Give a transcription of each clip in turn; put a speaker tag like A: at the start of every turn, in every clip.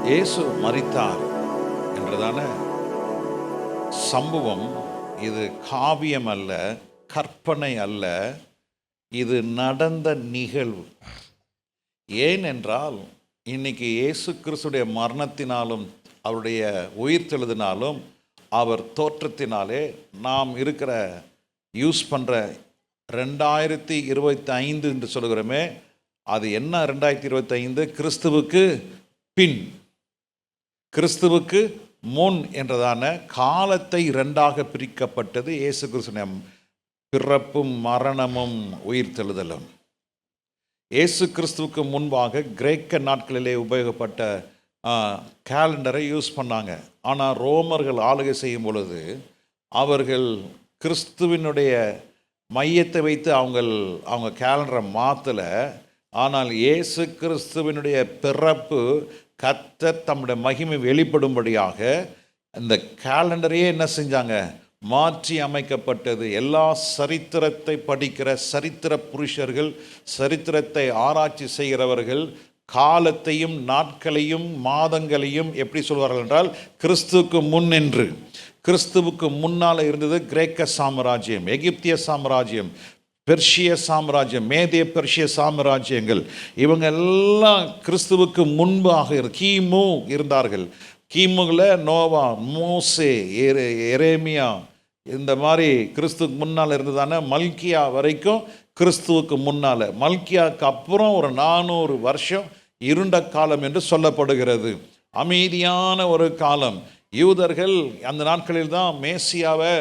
A: இயேசு மரித்தார் என்றதான சம்பவம் இது காவியம் அல்ல, கற்பனை அல்ல, இது நடந்த நிகழ்வு. ஏனென்றால் இன்னைக்கு இயேசு கிறிஸ்துடைய மரணத்தினாலும் அவருடைய உயிர்த்தெழுதினாலும் அவர் தோற்றத்தினாலே நாம் இருக்கிற யூஸ் பண்ணுற 2025 என்று சொல்கிறோமே, அது என்ன 2025? கிறிஸ்துவுக்கு பின், கிறிஸ்துவுக்கு முன் என்றதான காலத்தை இரண்டாக பிரிக்கப்பட்டது இயேசு கிறிஸ்துவின் பிறப்பும் மரணமும் உயிர்த்தெழுதலும். இயேசு கிறிஸ்துவுக்கு முன்பாக கிரேக்க நாட்களிலே உபயோகப்பட்ட கேலண்டரை யூஸ் பண்ணாங்க. ஆனால் ரோமர்கள் ஆளுகை செய்யும் பொழுது அவர்கள் கிறிஸ்துவினுடைய மையத்தை வைத்து அவங்க கேலண்டரை மாற்றலை. ஆனால் இயேசு கிறிஸ்துவினுடைய பிறப்பு கர்த்தர் தம்முடைய மகிமை வெளிப்படும்படியாக இந்த கேலண்டரையே என்ன செஞ்சாங்க? மாற்றி அமைக்கப்பட்டது. எல்லா சரித்திரத்தை படிக்கிற சரித்திர புருஷர்கள், சரித்திரத்தை ஆராய்ச்சி செய்கிறவர்கள் காலத்தையும் நாட்களையும் மாதங்களையும் எப்படி சொல்வார்கள் என்றால் கிறிஸ்துவுக்கு முன் என்று. கிறிஸ்துவுக்கு முன்னால் இருந்தது கிரேக்க சாம்ராஜ்யம், எகிப்திய சாம்ராஜ்யம், பெர்ஷிய சாம்ராஜ்யம், மேதிய பெர்ஷிய சாம்ராஜ்யங்கள். இவங்க எல்லாம் கிறிஸ்துவுக்கு முன்பாக கிமு இருந்தார்கள். கிமுவில் நோவா, மோசே, எரேமியா, இந்த மாதிரி கிறிஸ்துவுக்கு முன்னால் இருந்ததான மல்கியா வரைக்கும் கிறிஸ்துவுக்கு முன்னால். மல்கியாவுக்கு அப்புறம் ஒரு 400 வருஷம் இருண்ட காலம் என்று சொல்லப்படுகிறது. அமைதியான ஒரு காலம். யூதர்கள் அந்த நாட்களில் தான் மேசியாவை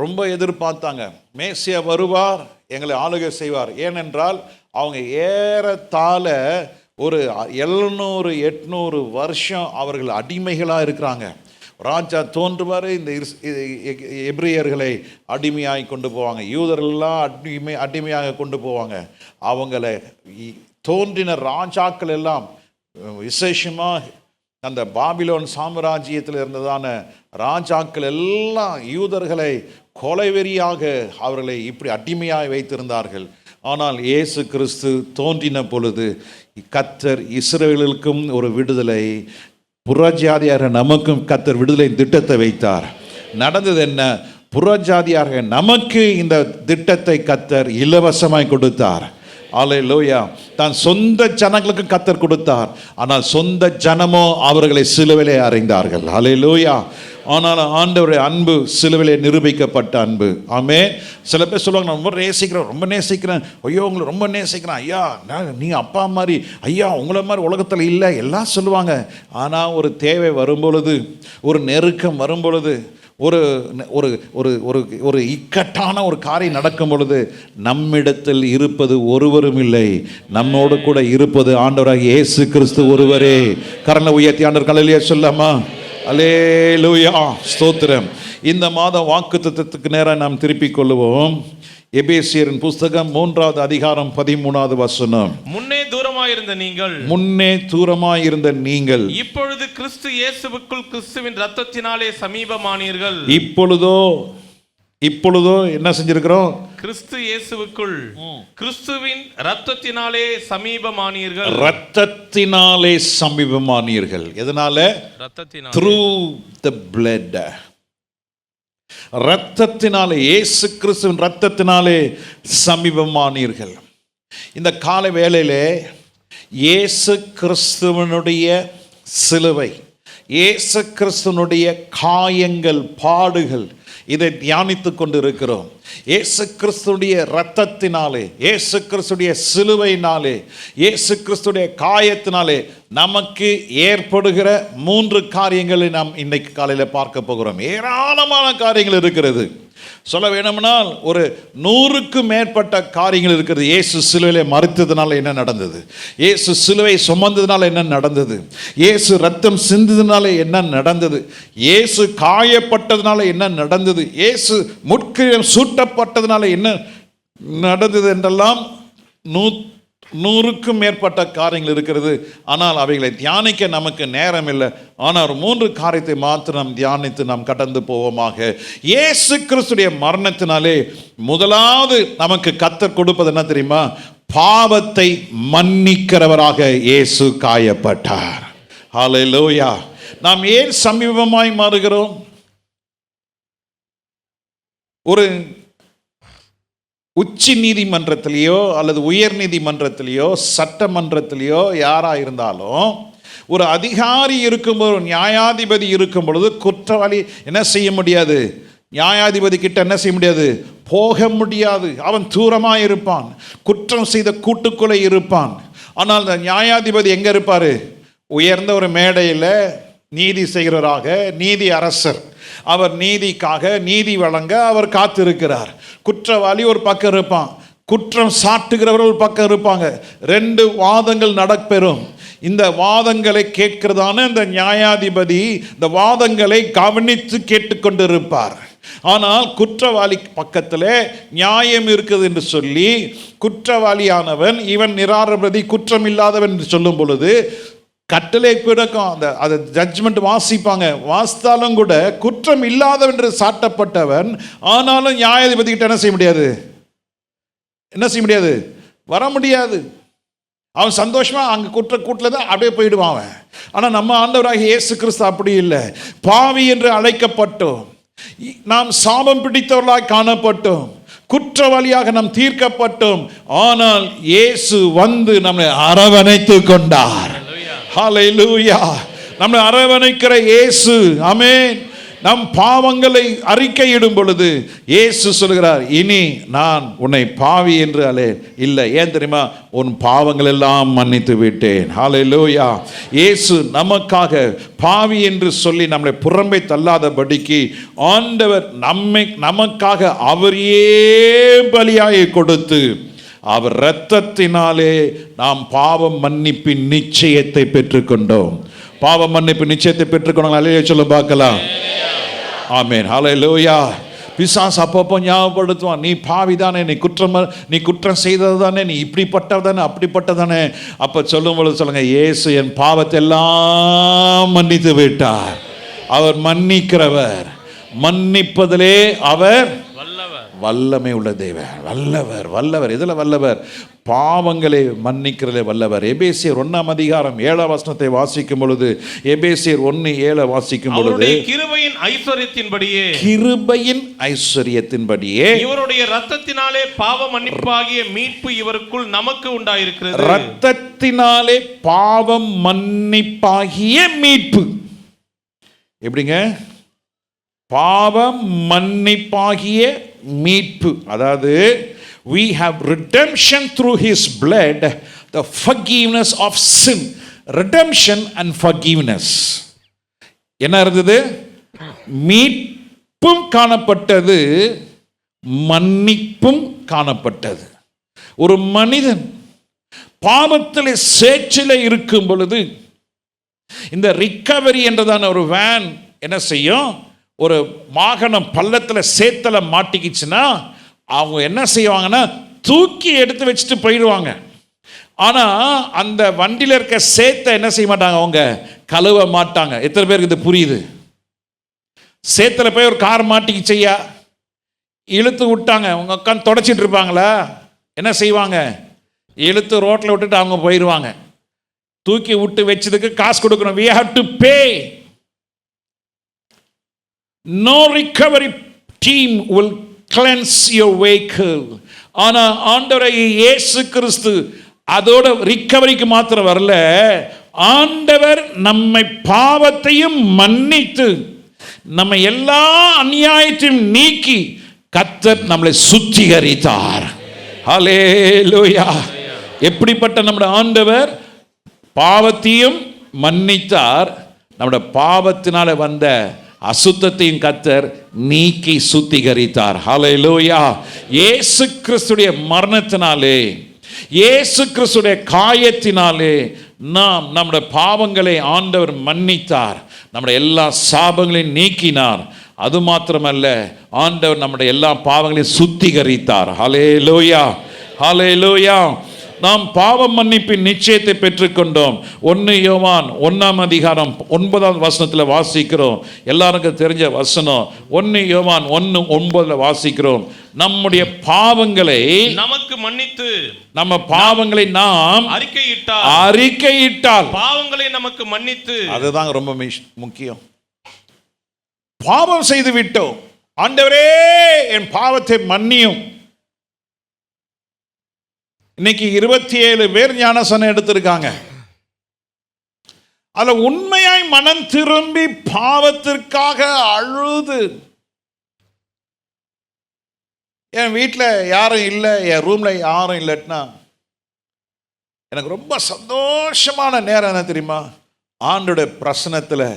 A: ரொம்ப எதிர்பார்த்தாங்க. மேசியா வருவார், எங்களை ஆளுகை செய்வார். ஏனென்றால் அவங்க ஏறத்தாழ ஒரு 700-800 வருஷம் அவர்கள் அடிமைகளாக இருக்கிறாங்க. ராஜா தோன்றுவார், இந்த எபிரியர்களை அடிமையாகி கொண்டு போவாங்க. யூதர்கள்லாம் அடிமையாக கொண்டு போவாங்க. அவங்களை தோன்றின ராஜாக்கள் எல்லாம் விசேஷமாக அந்த பாபிலோன் சாம்ராஜ்யத்தில் இருந்ததான ராஜாக்கள் எல்லாம் யூதர்களை கொலைவெறியாக அவர்களை இப்படி அடிமையாக வைத்திருந்தார்கள். ஆனால் இயேசு கிறிஸ்து தோன்றின பொழுது கர்த்தர் இஸ்ரவேலுக்கும் ஒரு விடுதலை, புறஜாதியாக நமக்கும் கர்த்தர் விடுதலை திட்டத்தை வைத்தார். நடந்தது என்ன? புறஜாதியாக நமக்கு இந்த திட்டத்தை கர்த்தர் இலவசமாய் கொடுத்தார். அல்லேலூயா. தான் சொந்த ஜனங்களுக்கு கர்த்தர் கொடுத்தார். ஆனால் சொந்த ஜனமோ அவர்களை சிலுவையிலே அறைந்தார்கள். அல்லேலூயா. ஆனால் ஆண்டவருடைய அன்பு சிலுவையிலே நிரூபிக்கப்பட்ட அன்பு. ஆமென். சில பேர் சொல்லுவாங்க, நான் ரொம்ப நேசிக்கிறேன், ஐயோ உங்களை ரொம்ப நேசிக்கிறேன், ஐயா நீ அப்பா மாதிரி, ஐயா உங்களை மாதிரி உலகத்தில் இல்லை, எல்லாம் சொல்லுவாங்க. ஆனால் ஒரு தேவை வரும்பொழுது, ஒரு நெருக்கம் வரும்பொழுது, ஒரு ஒரு ஒரு ஒரு ஒரு இக்கட்டான ஒரு காரியம் நடக்கும் பொழுது நம்மிடத்தில் இருப்பது ஒருவரும் இல்லை, நம்மோடு கூட இருப்பது ஆண்டவராகிய இயேசு கிறிஸ்து ஒருவரே. கரங்களை உயர்த்தி ஆண்டவர் கல்லேலூயா சொல்லாமா? அல்லேலூயா, ஸ்தோத்திரம். இந்த மாதம் வாக்குத்தத்தத்துக்கு நேரம் நாம் திருப்பிக் கொள்ளுவோம். எபேசியரின் புஸ்தகம் 3வது அதிகாரம் 13வது வசனம். முன்னே தூரமாயிருந்த நீங்கள்
B: இப்பொழுது கிறிஸ்து இயேசுவுக்குள் கிறிஸ்துவின் இரத்தத்தினாலே சமீபமானீர்கள்.
A: இப்பொழுதோ என்ன செஞ்சிருக்கிறோம்?
B: கிறிஸ்து இயேசுவுக்குள் கிறிஸ்துவின் இரத்தத்தினாலே சமீபமானீர்கள்.
A: இரத்தத்தினாலே சமீபமானீர்கள். எதனால? through the blood. இரத்தத்தினாலே, இயேசு கிறிஸ்துவின் இரத்தத்தினாலே சமீபமானீர்கள். இந்த கால வேளையிலே இயேசு கிறிஸ்துவனுடைய சிலுவை, இயேசு கிறிஸ்துவனுடைய காயங்கள், பாடுகள், இதை தியானித்து கொண்டு இருக்கிறோம். இயேசு கிறிஸ்துடைய இரத்தத்தினாலே, இயேசு கிறிஸ்துடைய சிலுவையினாலே, இயேசு கிறிஸ்துடைய காயத்தினாலே நமக்கு ஏற்படுகிற 3 காரியங்களை நாம் இன்னைக்கு காலையில் பார்க்க போகிறோம். ஏராளமான காரியங்கள் இருக்கிறது. சொல்ல வேணும்னால் ஒரு 100க்கு மேற்பட்ட காரியங்கள் இருக்கிறது. இயேசு சிலுவையிலே மரித்ததுனால என்ன நடந்தது? இயேசு சிலுவை சுமந்ததுனால என்ன நடந்தது? இயேசு ரத்தம் சிந்ததுனால என்ன நடந்தது? இயேசு காயப்பட்டதுனால என்ன நடந்தது? இயேசு முட்கிரீடம் சூட்டப்பட்டதுனால என்ன நடந்தது என்றெல்லாம் 100க்கும் மேற்பட்ட காரியங்கள் இருக்கிறது. ஆனால் அவைகளை தியானிக்க நமக்கு நேரம் இல்லை. ஆனால் 3 காரியத்தை மாத்திரம் நாம் தியானித்து நாம் கடந்து போவோமாக. இயேசு கிறிஸ்துடைய மரணத்தினாலே முதலாவது நமக்கு கர்த்தர் கொடுப்பது என்ன தெரியுமா? பாவத்தை மன்னிக்கிறவராக இயேசு காயப்பட்டார். ஹல்லேலூயா. நாம் ஏன் சமீபமாய் மாறுகிறோம்? ஒரு உச்சி நீதிமன்றத்திலேயோ அல்லது உயர் நீதிமன்றத்திலேயோ சட்டமன்றத்திலேயோ யாராக இருந்தாலும் ஒரு அதிகாரி இருக்கும்போது, ஒரு நியாயாதிபதி இருக்கும் பொழுது குற்றவாளி என்ன செய்ய முடியாது? நியாயாதிபதி கிட்ட என்ன செய்ய முடியாது? போக முடியாது. அவன் தூரமாக இருப்பான், குற்றம் செய்த கூட்டுக்குள்ளே இருப்பான். ஆனால் அந்த நியாயாதிபதி எங்கே இருப்பார்? உயர்ந்த ஒரு மேடையில் நீதி செய்கிறவராக, நீதி அரசர். அவர் நீதிக்காக, நீதி வழங்க அவர் காத்திருக்கிறார். குற்றவாளி ஒரு பக்கம் இருப்பான், குற்றம் சாட்டுகிறவர் ஒரு பக்கம் இருப்பாங்க. 2 வாதங்கள் நடப்பெறும். இந்த வாதங்களை கேட்கிறதான இந்த நியாயாதிபதி இந்த வாதங்களை கவனித்து கேட்டுக்கொண்டிருப்பார். ஆனால் குற்றவாளி பக்கத்தில் நியாயம் இருக்குது என்று சொல்லி குற்றவாளியானவன் இவன் நிராபராதி குற்றம் இல்லாதவன் என்று சொல்லும் பொழுது கட்டளை பிறக்கும். அந்த ஜட்ஜ்மெண்ட் வாசிப்பாங்க. வாசித்தாலும் கூட குற்றம் இல்லாதவன் என்று சாட்டப்பட்டவன் ஆனாலும் நியாயாதிபதி கிட்ட என்ன செய்ய முடியாது? என்ன செய்ய முடியாது? வர முடியாது. அவன் சந்தோஷமா அங்கே கூட்டில் தான் அப்படியே போயிடுவான் அவன். ஆனால் நம்ம ஆண்டவராகிய இயேசு கிறிஸ்து அப்படி இல்லை. பாவி என்று அழைக்கப்பட்டோம், நாம் சாபம் பிடித்தவர்களாய் காணப்பட்டோம், குற்றவாளியாக நாம் தீர்க்கப்பட்டோம். ஆனால் இயேசு வந்து நம்மை அரவணைத்து கொண்டார். ஹல்லேலூயா. நம்மை அரவணைக்கிற இயேசு. ஆமென். நம் பாவங்களை அறிக்கையிடும் பொழுது இயேசு சொல்கிறார், இனி நான் உன்னை பாவி என்று அலேன் இல்லை. ஏன் தெரியுமா? உன் பாவங்கள் எல்லாம் மன்னித்து விட்டேன். ஹல்லேலூயா. இயேசு நமக்காக பாவி என்று சொல்லி நம்மளை புறம்பே தள்ளாதபடிக்கு ஆண்டவர் நமக்காக அவரையே பலியாய் கொடுத்து அவர் இரத்தத்தினாலே நாம் பாவம் மன்னிப்பின் நிச்சயத்தை பெற்றுக்கொண்டோம். பாவ மன்னிப்பு நிச்சயத்தை பெற்றுக்கொண்டோம். அல்லேலூயா சொல்ல பார்க்கலாம். ஆமென். ஹல்லேலூயா. பிசாசு அப்பப்போ ஞாபகப்படுத்துவான், நீ பாவி தானே, நீ குற்றம் செய்தது தானே, நீ இப்படிப்பட்டதானே அப்படிப்பட்டதானே. அப்போ சொல்லும் பொழுது சொல்லுங்க, இயேசு என் பாவத்தை எல்லாம் மன்னித்து விட்டார். அவர் மன்னிக்கிறவர், மன்னிப்பதிலே அவர் வல்லமை உள்ள தேவன். வல்லவர். இதில் வல்லவர், பாவங்களை மன்னிக்கிறதே வல்லவர். எபேசியர் 1:7 வாசிக்கும் பொழுது, எபேசியர் 1:7 வாசிக்கும் பொழுது,
B: கிருபையின்
A: ஐஸ்வரியத்தின்படியே
B: இவருடைய இரத்தத்தினாலே பாவ மன்னிப்பாகிய மீட்பு இவருக்குள் நமக்கு உண்டாயிருக்கிறது.
A: இரத்தத்தினாலே பாவம் மன்னிப்பாகிய மீட்பு. எப்படிங்க? பாவம் மன்னிப்பாகிய மீட்பு. அதாவது we have redemption through his blood, the forgiveness of sin. Redemption and forgiveness. என்ன இருந்தது? மீட்பும் காணப்பட்டது, மன்னிப்பும் காணப்பட்டது. ஒரு மனிதன் பாவத்தில் சேற்றில் இருக்கும் பொழுது இந்த ரிக்கவரி என்றதான ஒரு வேன் என்ன செய்யும்? ஒரு வாகனம் பள்ளத்தில் சேத்துல மாட்டிக்கிச்சுன்னா அவங்க என்ன செய்வாங்கன்னா தூக்கி எடுத்து வச்சுட்டு போயிடுவாங்க. ஆனால் அந்த வண்டியில் இருக்க சேத்தை என்ன செய்ய மாட்டாங்க? அவங்க கழுவ மாட்டாங்க. எத்தனை பேருக்கு இது புரியுது? சேத்துல போய் ஒரு கார் மாட்டிக்கிச்சையா, இழுத்து விட்டாங்க, அவங்க உட்காந்து தொடச்சிட்டு இருப்பாங்களா? என்ன செய்வாங்க? இழுத்து ரோட்டில் விட்டுட்டு அவங்க போயிடுவாங்க. தூக்கி விட்டு வச்சதுக்கு காசு கொடுக்கணும். we have to pay. No recovery team will cleanse your vehicle. ஆனா ஆண்டவராகிய இயேசு கிறிஸ்து அதோட ரிக்கவரிக்கு மாத்திரம் வரல, ஆண்டவர் நம்மை பாவத்தையும் மன்னித்து நம்ம எல்லா அநியாயத்தையும் நீக்கி கர்த்தர் நம்மளை சுத்திகரித்தார். ஹல்லேலூயா. எப்படிப்பட்ட நம்முடைய ஆண்டவர் பாவத்தையும் மன்னித்தார், நம்முடைய பாவத்தினால வந்த அசுத்தத்தையும் கர்த்தர் நீக்கி சுத்திகரித்தார். ஹல்லேலூயா. இயேசு கிறிஸ்துடைய மரணத்தினாலே, இயேசு கிறிஸ்துடைய காயத்தினாலே நாம் நம்முடைய பாவங்களை ஆண்டவர் மன்னித்தார், நம்முடைய எல்லா சாபங்களையும் நீக்கினார். அது மாத்திரமல்ல, ஆண்டவர் நம்முடைய எல்லா பாவங்களையும் சுத்திகரித்தார். ஹல்லேலூயா. ஹல்லேலூயா. நாம் பாவ மன்னிப்பின் நிச்சயத்தை பெற்றுக்கொண்டோம். 1 யோவான் 1:9 வாசிக்கிறோம். எல்லாருக்கும் தெரிஞ்ச வசனம். 1 யோவான் 1:9 வாசிக்கிறோம், நம்முடைய பாவங்களை
B: நமக்கு மன்னித்து
A: நம்ம பாவங்களை நாம் அறிக்கையிட்டால்
B: பாவங்களை நமக்கு மன்னித்து.
A: அதுதான் ரொம்ப முக்கியம். பாவம் செய்து விட்டோம், ஆண்டவரே என் பாவத்தை மன்னியும். இன்னைக்கு 27 பேர் ஞானஸ்நானம் எடுத்திருக்காங்க. அதுல உண்மையாய் மனம் திரும்பி பாவத்திற்காக அழுது, என் வீட்டில் யாரும் இல்லை, என் ரூம்ல யாரும் இல்லைன்னா எனக்கு ரொம்ப சந்தோஷமான நேரம் என்ன தெரியுமா? ஆண்டோடைய பிரசனத்தில்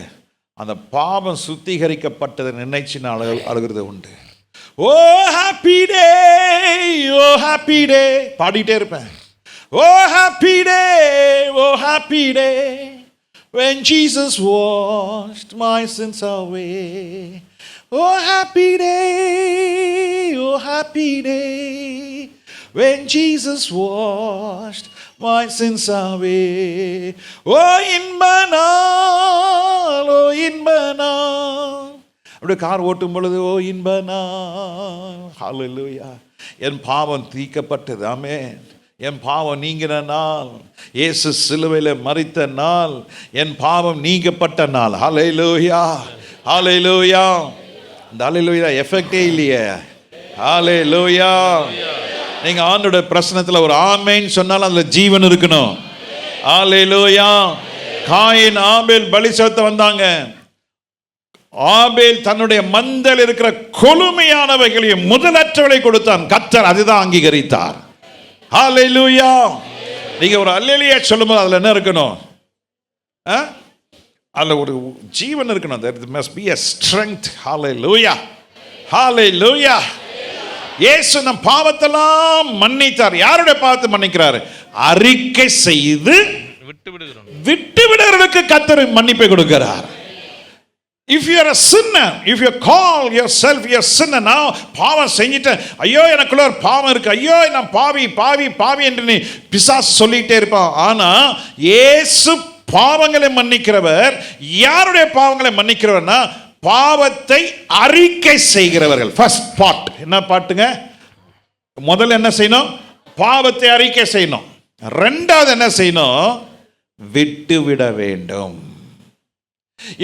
A: அந்த பாவம் சுத்திகரிக்கப்பட்டதை நினைச்சு நான் அழுகிறது உண்டு. ஓ happy day, oh happy day பாடிட்டே இருப்பேன். Oh happy day, oh happy day when Jesus washed my sins away. Oh happy day, oh happy day when Jesus washed my sins away. Oh இன்பநாள், ஓ இன்பநாள். அப்படியே கார் ஓட்டும் பொழுது ஓ இன்பநாள், ஹல்லேலூயா. என் பாவம் தீர்க்கப்பட்டது, ஆமென். என் பாவம் நீங்கின நாள், இயேசு சிலுவையில் மரித்த நாள், என் பாவம் நீங்கப்பட்ட நாள். ஹல்லேலூயா, ஹல்லேலூயா. இந்த ஹல்லேலூயா எஃபெக்டே இல்லையே. ஹல்லேலூயா. நீங்க ஆண்டோட பிரசனத்தில் ஒரு ஆமென் சொன்னாலும் அதுல ஜீவன் இருக்கணும். ஹல்லேலூயா. காயின் ஆபேல் பலி செலுத்த வந்தாங்க. ஆபேல் தன்னுடைய மந்தல் இருக்கிற கொழுமையானவைகளையும் முதலற்றவளை கொடுத்தான். கர்த்தர் அதுதான் அங்கீகரித்தார். ஹல்லேலூயா. நீங்க ஒரு அல்லேலூயா சொல்லும்போது அதுல என்ன இருக்கணும்? அதுல ஒரு ஜீவன் இருக்கணும். there must be a strength. ஹல்லேலூயா, ஹல்லேலூயா. இயேசு நம் பாவத்தெல்லாம் மன்னித்தார். யாருடைய பாவத்தை மன்னிக்கிறார்? அறிக்கை செய்து விட்டு விடுறதுக்கு கர்த்தர் மன்னிப்பை கொடுக்கிறார். If you are a sinner, if you call yourself a sinner now, பாவம் செஞ்சிட்டேன், ஐயோ எனக்குள்ள ஒரு பாவம் இருக்கு, ஐயோ நான் பாவி பாவி பாவி என்று நீ பிசாசு சொல்லிட்டே இருப்பான். ஆனா இயேசு பாவங்களை மன்னிக்கிறவர். யாருடைய பாவங்களை மன்னிக்கிறவர்னா பாவத்தை அறிக்கை செய்கிறவர்கள். ஃபர்ஸ்ட் பார்ட் என்ன பாட்டுங்க? முதல்ல என்ன செய்யணும்? பாவத்தை அறிக்கை செய்யணும். ரெண்டாவது என்ன செய்யணும்? விட்டு விட வேண்டும்.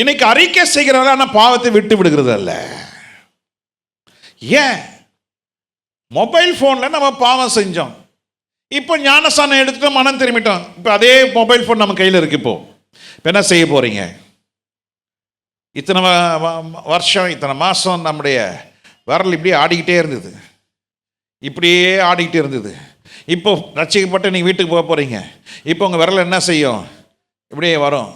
A: இன்னைக்கு அறிக்கை செய்கிறவங்க பாவத்தை விட்டு விடுகிறது அல்ல. ஏன்? மொபைல் போன்ல நம்ம பாவம் செஞ்சோம், இப்போ ஞானஸ்நானம் எடுத்துட்டோம், மனம் திரும்பிட்டோம், இப்போ அதே மொபைல் போன் நம்ம கையில் இருக்கு. இப்போ என்ன செய்ய போறீங்க? இத்தனை வருஷம் இத்தனை மாசம் நம்முடைய விரல் இப்படியே ஆடிக்கிட்டே இருந்தது, இப்படியே ஆடிக்கிட்டே இருந்தது. இப்போ ரட்சிக்கப்பட்டு நீங்க வீட்டுக்கு போக போறீங்க. இப்போ உங்க விரல் என்ன செய்யும்? இப்படியே வரும்.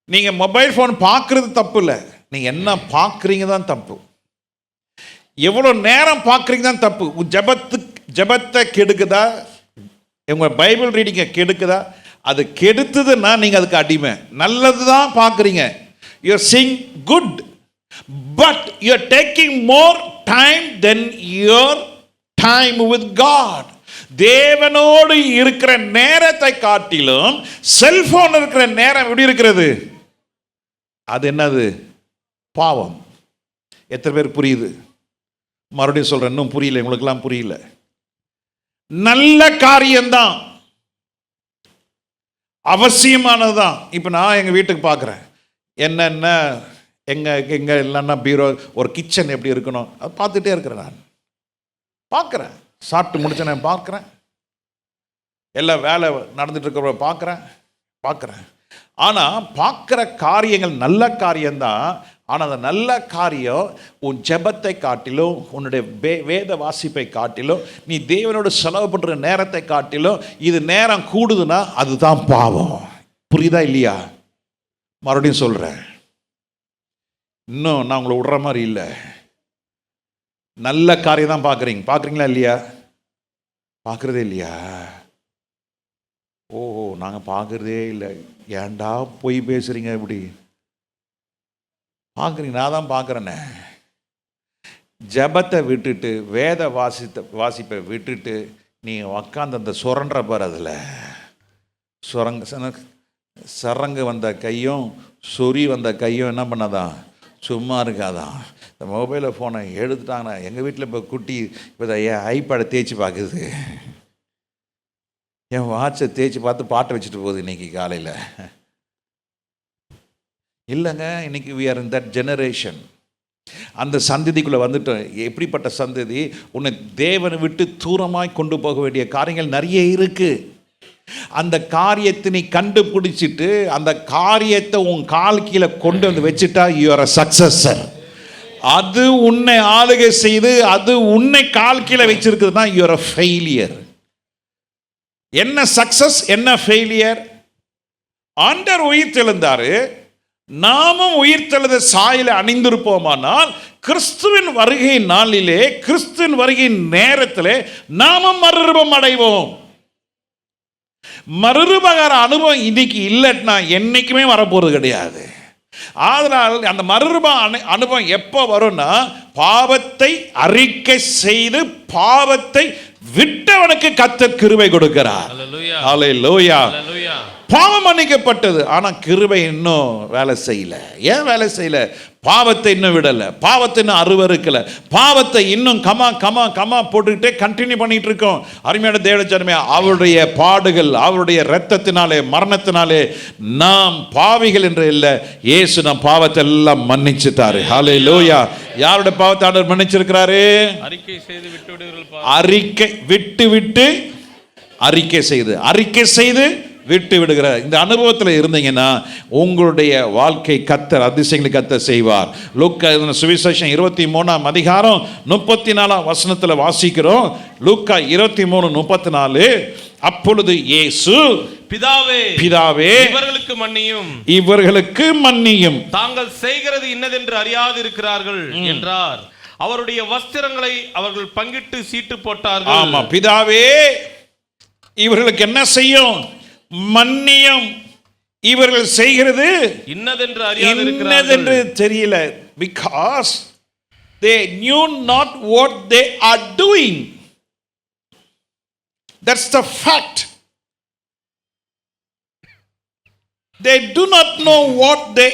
A: நீங்க மொபைல் போன் பார்க்கறது தப்பு இல்லை, நீங்க என்ன பார்க்குறீங்க தான் தப்பு. எவ்வளவு நேரம் பார்க்குறீங்க தான் தப்பு. ஜெபத்தை கெடுக்குதா? உங்க பைபிள் ரீடிங்கை கெடுக்குதா? அது கெடுத்ததுன்னா நீங்க அதுக்கு அடிமை. நல்லது தான் பார்க்குறீங்க, you are seeing good, but you are taking more time then your time with God. தேவனோடு இருக்கிற நேரத்தை காட்டிலும் செல்போன் இருக்கிற நேரம் எப்படி இருக்கிறது? அது என்னது? பாவம். எத்தனை பேர் புரியுது? மறுபடியும் சொல்றேன், இன்னும் புரியல, உங்களுக்கெல்லாம் புரியல. நல்ல காரியம்தான், அவசியமானதுதான். இப்போ நான் எங்கள் வீட்டுக்கு பார்க்குறேன், என்னென்ன எங்கே இல்லைன்னா பீரோ, ஒரு கிச்சன் எப்படி இருக்கணும் அது பார்த்துட்டே இருக்கிறேன். நான் பார்க்குறேன், சாப்பிட்டு முடிச்ச நான் பார்க்குறேன், எல்லா வேலை நடந்துட்டு இருக்கிற பார்க்குறேன். ஆனால் பார்க்குற காரியங்கள் நல்ல காரியம்தான். ஆனால் அந்த நல்ல காரியம் உன் ஜெபத்தை காட்டிலும், உன்னுடைய வேத வாசிப்பை காட்டிலும், நீ தேவனோட செலவு பண்ணுற நேரத்தை காட்டிலும் இது நேரம் கூடுதுன்னா அதுதான் பாவம். புரியுதா இல்லையா? மறுபடியும் சொல்கிறேன், இன்னும் நான் உங்களை விடுற மாதிரி இல்லை. நல்ல காரியம் தான் பார்க்குறீங்களா இல்லையா? பார்க்குறதே இல்லையா? ஓ, நாங்கள் பார்க்குறதே இல்லை. ஏன்டா போய் பேசுகிறீங்க? இப்படி பார்க்குறீங்க? நான் தான் பார்க்குறேன்னே. ஜபத்தை விட்டுட்டு, வேத வாசிப்பை விட்டுட்டு நீங்கள் உக்காந்து அந்த சுரண்ட பார், அதில் சரங்கு வந்த கையும் சொறி வந்த கையும் என்ன பண்ணாதான்? சும்மா இருக்காதான். இந்த மொபைலில் ஃபோனை எடுத்துட்டாங்கன்னா எங்கள் வீட்டில் இப்போ குட்டி இப்போ என் ஐபேடை தேய்ச்சி பார்க்குது, என் வாட்சை தேய்ச்சி பார்த்து பாட்டை வச்சுட்டு போகுது இன்றைக்கி காலையில். இல்லைங்க, இன்றைக்கி we are in that generation. அந்த சந்ததிக்குள்ளே வந்துட்டோம். எப்படிப்பட்ட சந்ததி? உன்னை தேவனை விட்டு தூரமாய் கொண்டு போக வேண்டிய காரியங்கள் நிறைய இருக்குது. அந்த காரியத்தை நீ கண்டுபிடிச்சிட்டு அந்த காரியத்தை உன் கால் கீழே கொண்டு வந்து வச்சுட்டா யூ ஆர் அ சக்சஸர். அது உன்னை ஆளுகை செய்து அது உன்னை கால் கீழே வச்சிருக்குதுன்னா யூ ஆர் அ ஃபெயிலியர். என்ன சக்சஸ், என்ன ஃபெயிலியர்? ஆண்டவர் உயிர் தெழுந்தாரு, நாமும் உயிர்த்தெழுத சாயலை அணிந்திருப்போமானால் கிறிஸ்துவின் வருகை நாளிலே, கிறிஸ்துவின் வருகை நேரத்திலே நாமும் மறுரூபம் அடைவோம். மறுரூபகார அனுபவம் இன்னைக்கு இல்லைன்னா என்னைக்குமே வரப்போறது கிடையாது. அதனால் அந்த மறுரூப அனுபவம் எப்போ வரும்னா, பாவத்தை அறிக்கை செய்து பாவத்தை விட்டவனுக்கு கர்த்தர் கிருபை கொடுக்கிறார். ஹல்லேலூயா. பாவம் மன்னிக்கப்பட்டது, ஆனால் கிருபை இன்னும் வேலை செய்யல. ஏன் வேலை செய்யல? பாவத்தை இன்னும் விடலை, பாவத்தை இன்னும் அருவருக்கலை, பாவத்தை இன்னும் கமா போட்டுக்கிட்டே கண்டினியூ பண்ணிட்டு இருக்கோம். அருமையான தேவஜனமே, அவருடைய பாடுகள், அவருடைய இரத்தத்தினாலே, மரணத்தினாலே நாம் பாவிகள் என்று இல்லை, இயேசு நம் பாவத்தை எல்லாம் மன்னிச்சுட்டாரு. ஹல்லேலூயா. யாருடைய பாவத்தை ஆண்டவர் மன்னிச்சிருக்கிறாரு?
B: அறிக்கை செய்து
A: அறிக்கை செய்து விட்டு விடுகிற இந்த அனுபவத்தில் இருந்தீங்கன்னா உங்களுடைய வாழ்க்கை கர்த்தர் அதிசயங்களை கர்த்தர் செய்வார். லூக்கா சுவிசேஷம் 23ஆம் அதிகாரம் 34ஆம் வசனத்தில் வாசிக்கிறோம். லூக்கா 23:34, அப்பொழுது இயேசு, பிதாவே இவர்களுக்கு மன்னியும்,
B: தாங்கள் செய்கிறது இன்னதென்று அறியாது இருக்கிறார்கள் என்றார். அவருடைய வஸ்திரங்களை அவர்கள் பங்கிட்டு சீட்டு போட்டார்கள்.
A: ஆமா, பிதாவே இவர்களுக்கு என்ன செய்யும்? மன்னியும். இவர்கள் செய்கிறது இன்னதென்று தெரியல. Because they knew not what they are doing. That's the fact. They do not know what they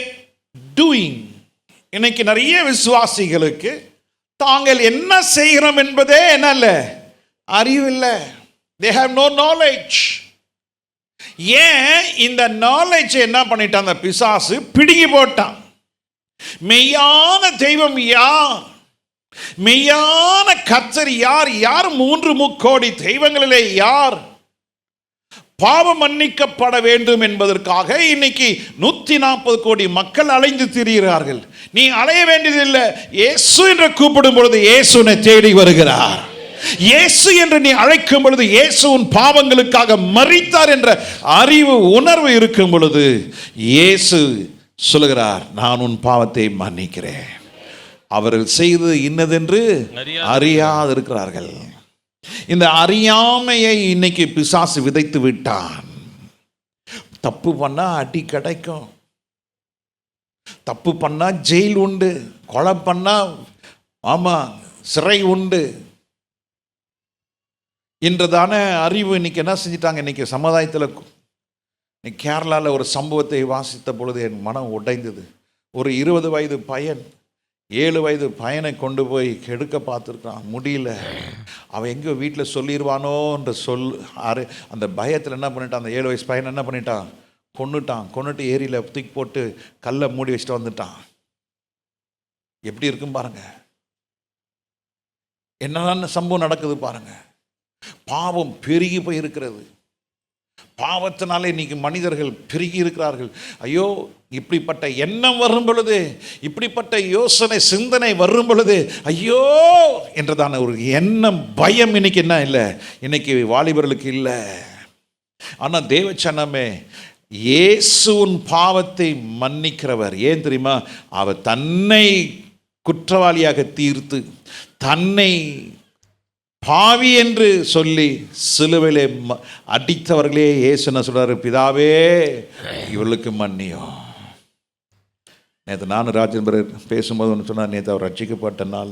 A: doing. இன்னைக்கு நிறைய விசுவாசிகளுக்கு தாங்கள் என்ன செய்கிறோம் என்பதே என்னல்ல, அறிவில்லை. They have no knowledge. ஏன் இந்த நாலேஜ் என்ன பண்ணிட்டான்? அந்த பிசாசு பிடுங்கி போட்டான். மெய்யான தெய்வம் யார்? மெய்யான கர்த்தர் யார்? யார் 3 முக்கோடி தெய்வங்களிலே யார்? பாவம் மன்னிக்கப்பட வேண்டும் என்பதற்காக இன்னைக்கு 140 கோடி மக்கள் அலைந்து திரிகிறார்கள். நீ அலைய வேண்டியதில்லை. இயேசு என்று கூப்பிடும் பொழுது இயேசுனை தேடி வருகிறார். இயேசு என்று நீ அழைக்கும் பொழுது இயேசு உன் பாவங்களுக்காக மரித்தார் என்ற அறிவு உணர்வு இருக்கும் பொழுது இயேசு சொல்லுகிறார், நான் உன் பாவத்தை மன்னிக்கிறேன். அவர்கள் செய்து இன்னதென்று அறியாது இருக்கிறார்கள். இந்த அறியாமையை இன்னைக்கு பிசாசு விதைத்து விட்டான். தப்பு பண்ணா அடி கிடைக்கும், தப்பு பண்ணா ஜெயில் உண்டு, கொலை பண்ணா ஆமா சிறை உண்டு என்றதான அறிவு இன்னைக்கு என்ன செஞ்சிட்டாங்க? இன்னைக்கு சமுதாயத்தில் கேரளாவில் ஒரு சம்பவத்தை வாசித்த பொழுது என் மனம் உடைந்தது. ஒரு 20 வயது பையன் 7 வயது பையனை கொண்டு போய் கெடுக்க பார்த்துருக்கான், முடியல. அவன் எங்கேயோ வீட்டில் சொல்லிடுவானோன்ற அந்த பயத்தில் என்ன பண்ணிட்டான்? அந்த 7 வயசு பையனை என்ன பண்ணிட்டான்? கொன்னுட்டு ஏரியில் தூக்கி போட்டு கல்லை மூடி வச்சுட்டு வந்துட்டான். எப்படி இருக்கும் பாருங்க, என்னதான் சம்பவம் நடக்குது பாருங்க. பாவம் பெருகி போய் இருக்கிறது. பாவத்தினாலே இன்னைக்கு மனிதர்கள் பெருகி இருக்கிறார்கள். ஐயோ, இப்படிப்பட்ட எண்ணம் வரும் பொழுது, இப்படிப்பட்ட யோசனை சிந்தனை வரும் பொழுது ஐயோ என்றதான ஒரு எண்ணம், பயம் இன்னைக்கு என்ன இல்லை, இன்னைக்கு வாலிபர்களுக்கு இல்லை. ஆனால் தேவச்சனமே, இயேசுவின் பாவத்தை மன்னிக்கிறவர். ஏன் தெரியுமா? அவர் தன்னை குற்றவாளியாக தீர்த்து தன்னை பாவி என்று சொல்லி சிலுவையிலே அடித்தவர்களே இயேசு என்ன சொல்றாரு? பிதாவே இவர்களுக்கு மன்னியும். நேற்று நானும் ராஜன் பேசும்போது ஒன்று சொன்னார், நேற்று அவர் ரட்சிக்கப்பட்ட நாள்.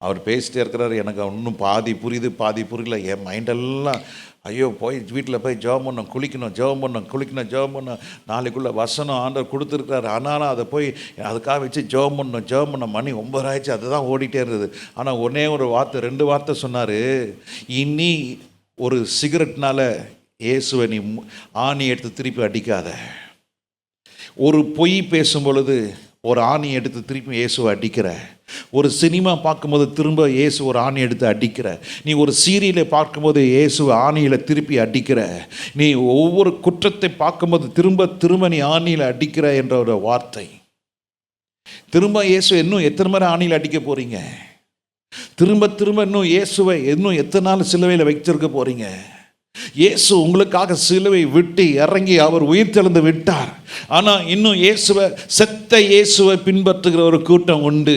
A: அவர் பேசிட்டே இருக்கிறாரு, எனக்கு இன்னும் பாதி புரியுது பாதி புரியல. என் மைண்டெல்லாம் ஐயோ போய் வீட்டில் போய் ஜெபம் பண்ணணும், குளிக்கணும், ஜெபம் பண்ணணும், குளிக்கணும், ஜெபம் பண்ணணும். நாளைக்குள்ளே வசனம் ஆண்டவர் கொடுத்துருக்காரு, ஆனாலும் அதை போய் அதுக்காக வச்சு ஜெபம் பண்ணணும். மணி 9 ஆயிடுச்சு, அதுதான் ஓடிட்டே இருந்தது. ஆனால் ஒன்றே ஒரு வார்த்தை, 2 வார்த்தை சொன்னார். இனி ஒரு சிகரெட்னால இயேசுவை நீ ஆணி எடுத்து திருப்பி அடிக்காத. ஒரு பொய் பேசும் பொழுது ஒரு ஆணி எடுத்து திருப்பி இயேசுவை அடிக்கிற. ஒரு சினிமா பார்க்கும்போது திரும்ப இயேசு ஒரு ஆணி எடுத்து அடிக்கிற. நீ ஒரு சீரியலை பார்க்கும்போது இயேசுவை ஆணியில் திருப்பி அடிக்கிற. நீ ஒவ்வொரு குற்றத்தை பார்க்கும்போது திரும்ப திரும்ப நீ ஆணியில் அடிக்கிற என்ற ஒரு வார்த்தை. திரும்ப இயேசு இன்னும் எத்தனை முறை ஆணியில் அடிக்க போறீங்க? திரும்ப திரும்ப இன்னும் இயேசுவை இன்னும் எத்தனை நாள் சிலுவையில் வைத்திருக்க போறீங்க? இயேசு உங்களுக்காக சிலுவை விட்டு இறங்கி அவர் உயிர் தெழுந்து விட்டார். ஆனால் இன்னும் செத்த இயேசுவை பின்பற்றுகிற ஒரு கூட்டம் உண்டு.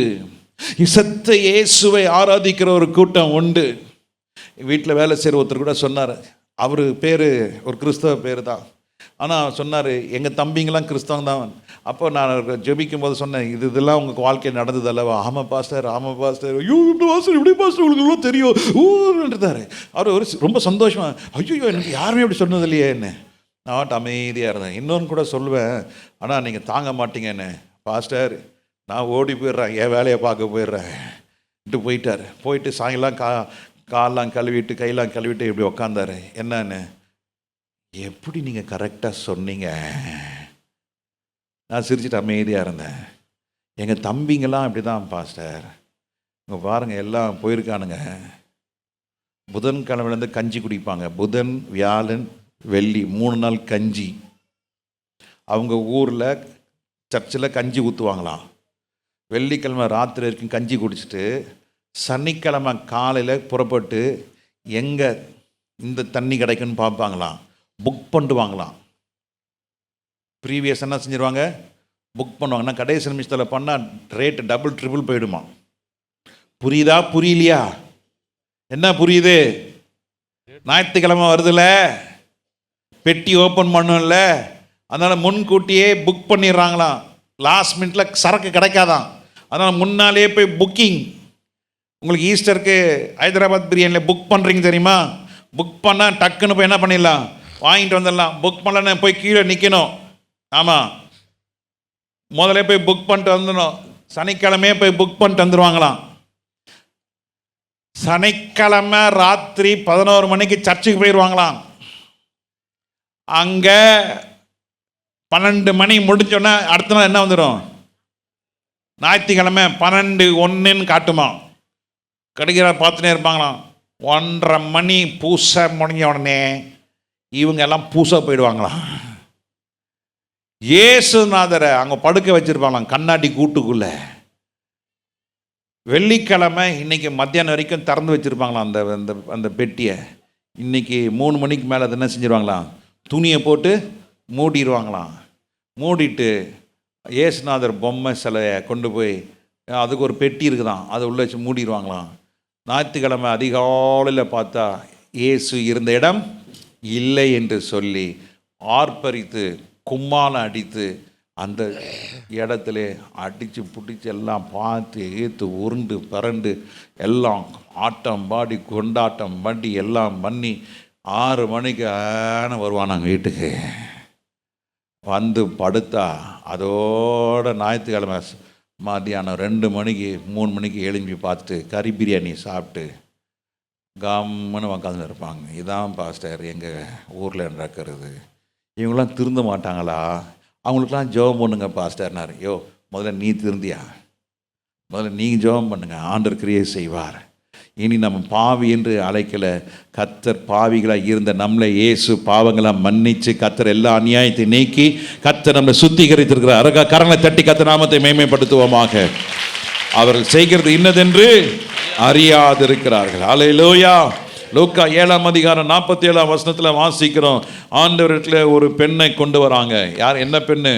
A: செத்த இயேசுவை ஆராதிக்கிற ஒரு கூட்டம் உண்டு. வீட்டில் வேலை செய்கிற ஒருத்தர் கூட சொன்னார், அவர் பேர் ஒரு கிறிஸ்தவ பேர் தான், ஆனால் சொன்னார் எங்கள் தம்பிங்கெல்லாம் கிறிஸ்தவம் தான். அப்போ நான் ஜெபிக்கும் போது சொன்னேன், இதெல்லாம் உங்களுக்கு வாழ்க்கையில் நடந்தது அல்லவா? ஆமாம் பாஸ்டர், ஆமாம் பாஸ்டர். ஐயோ இப்படி பாஸ்டர் உங்களுக்கு தெரியும் ஊன்றாரு. அவர் ஒரு ரொம்ப சந்தோஷமா, ஐயோ எனக்கு யாருமே அப்படி சொன்னது இல்லையே என்ன. நான் அமைதியாக இருந்தேன். இன்னொன்று கூட சொல்லுவேன், ஆனால் நீங்கள் தாங்க மாட்டீங்க என்ன பாஸ்டர், நான் ஓடி போயிடுறேன், என் வேலையை பார்க்க போயிடுறேன் இட்டு போயிட்டார். போயிட்டு சாயங்காலம் காலெலாம் கழுவிட்டு கையெல்லாம் கழுவிட்டு இப்படி உக்காந்தாரு. என்னன்னு, எப்படி நீங்கள் கரெக்டாக சொன்னீங்க. நான் சிரிச்சுட்டு அமைதியாக இருந்தேன். எங்கள் தம்பிங்கெல்லாம் இப்படி தான் பாஸ்டர், இங்கே பாருங்கள் எல்லாம் போயிருக்கானுங்க, புதன்கிழமையிலேருந்து கஞ்சி குடிப்பாங்க. புதன், வியாழன், வெள்ளி 3 நாள் கஞ்சி. அவங்க ஊரில் சர்ச்சில் கஞ்சி ஊற்றுவாங்களாம். வெள்ளிக்கிழமை ராத்திரி வரைக்கும் கஞ்சி குடிச்சிட்டு சனிக்கிழமை காலையில் புறப்பட்டு எங்கே இந்த தண்ணி கிடைக்குன்னு பார்ப்பாங்களாம். புக் பண்ணுவாங்களாம். ப்ரீவியஸ் என்ன செஞ்சிருவாங்க, புக் பண்ணுவாங்கன்னா கடைசி நிமிஷத்தில் பண்ணால் ரேட்டு டபுள் ட்ரிபிள் போயிடுமா. புரியுதா புரியலையா? என்ன புரியுது? ஞாயிற்றுக்கிழமை வருதுல்ல, பெட்டி ஓப்பன் பண்ணும்ல, அதனால் முன்கூட்டியே புக் பண்ணிடுறாங்களாம். லாஸ்ட் மினிட்ல சரக்கு கிடைக்காதான், அதனால் முன்னாலே போய் புக்கிங். உங்களுக்கு ஈஸ்டருக்கு ஹைதராபாத் பிரியாணியில் புக் பண்ணுறீங்க தெரியுமா? புக் பண்ணால் டக்குன்னு போய் என்ன பண்ணிடலாம், வாங்கிட்டு வந்துடலாம். புக் பண்ணலன்னு போய் கீழே நிற்கணும். ஆமாம், முதல்ல போய் புக் பண்ணிட்டு வந்துடணும். சனிக்கிழமையே போய் புக் பண்ணிட்டு வந்துடுவாங்களாம். சனிக்கிழமை ராத்திரி 11 மணிக்கு சர்ச்சுக்கு போயிடுவாங்களாம். அங்கே 12 மணி முடிஞ்சோன்னா அடுத்த நாள் என்ன வந்துடும், ஞாயிற்றுக்கிழமை 12:01 காட்டுமா. கிடைக்கிற பார்த்துனே இருப்பாங்களாம். 1:30 மணி பூசை முடிஞ்ச உடனே இவங்க எல்லாம் பூசை போயிடுவாங்களாம். இயேசுநாதரை அங்கே படுக்க வச்சிருப்பாங்களாம் கண்ணாடி கூட்டுக்குள்ள. வெள்ளிக்கிழமை இன்னைக்கு மத்தியானம் வரைக்கும் திறந்து வச்சுருப்பாங்களாம் அந்த அந்த பெட்டியை. இன்னைக்கு 3 மணிக்கு மேலே அதை என்ன செஞ்சிருவாங்களாம், துணியை போட்டு மூடிடுவாங்களாம். மூடிட்டு இயேசுநாதர் பொம்மை சிலையை கொண்டு போய் அதுக்கு ஒரு பெட்டி இருக்குதான், அதை உள்ளே வச்சு மூடிடுவாங்களாம். ஞாயிற்றுக்கிழமை அதிகாலையில் பார்த்தா இயேசு இருந்த இடம் இல்லை என்று சொல்லி ஆர்ப்பரித்து கும்மாலம் அடித்து அந்த இடத்துல அடித்து பிடிச்சி எல்லாம் பார்த்து ஏற்று உருண்டு பரண்டு எல்லாம் ஆட்டம் பாடி கொண்டாட்டம் பண்ணி எல்லாம் பண்ணி 6 மணிக்கு வருவானாங்க வீட்டுக்கு. வந்து படுத்தா அதோட ஞாயிற்றுக்கிழமை மத்தியானம் 2 மணிக்கு 3 மணிக்கு எழும்பி பார்த்துட்டு கறி பிரியாணி சாப்பிட்டு கம்முன்னு உட்காந்து இருப்பாங்க. இதான் பாஸ்டர் எங்கள் ஊரில் நடக்கிறது. இவங்களாம் திருந்த மாட்டாங்களா? அவங்களுக்கெல்லாம் ஜெபம் பண்ணுங்க பாஸ்டர்னார். யோ முதல்ல நீ திருந்தியா? முதல்ல நீங்கள் ஜெபம் பண்ணுங்க, ஆண்டவர் கிரியை செய்வார். இனி நம்ம பாவி என்று அழைக்கலை, கர்த்தர் பாவிகளாக இருந்த நம்மளை இயேசு பாவங்களை மன்னித்து கர்த்தர் எல்லா அநியாயத்தை நீக்கி கர்த்தர் நம்மளை சுத்திகரித்திருக்கிறார். கரங்களை தட்டி கர்த்தர் நாமத்தை மேன்மைப்படுத்துவோமாக. அவர்கள் செய்கிறது இன்னதென்று அறியாதிருக்கிறார்கள். அல்லேலூயா. லூக்கா 7ஆம் அதிகாரம் 47ஆம் வசனத்தில் வாசிக்கிறோம். ஆண்டவரிடத்துல ஒரு பெண்ணை கொண்டு வராங்க. யார்? என்ன பெண்ணு?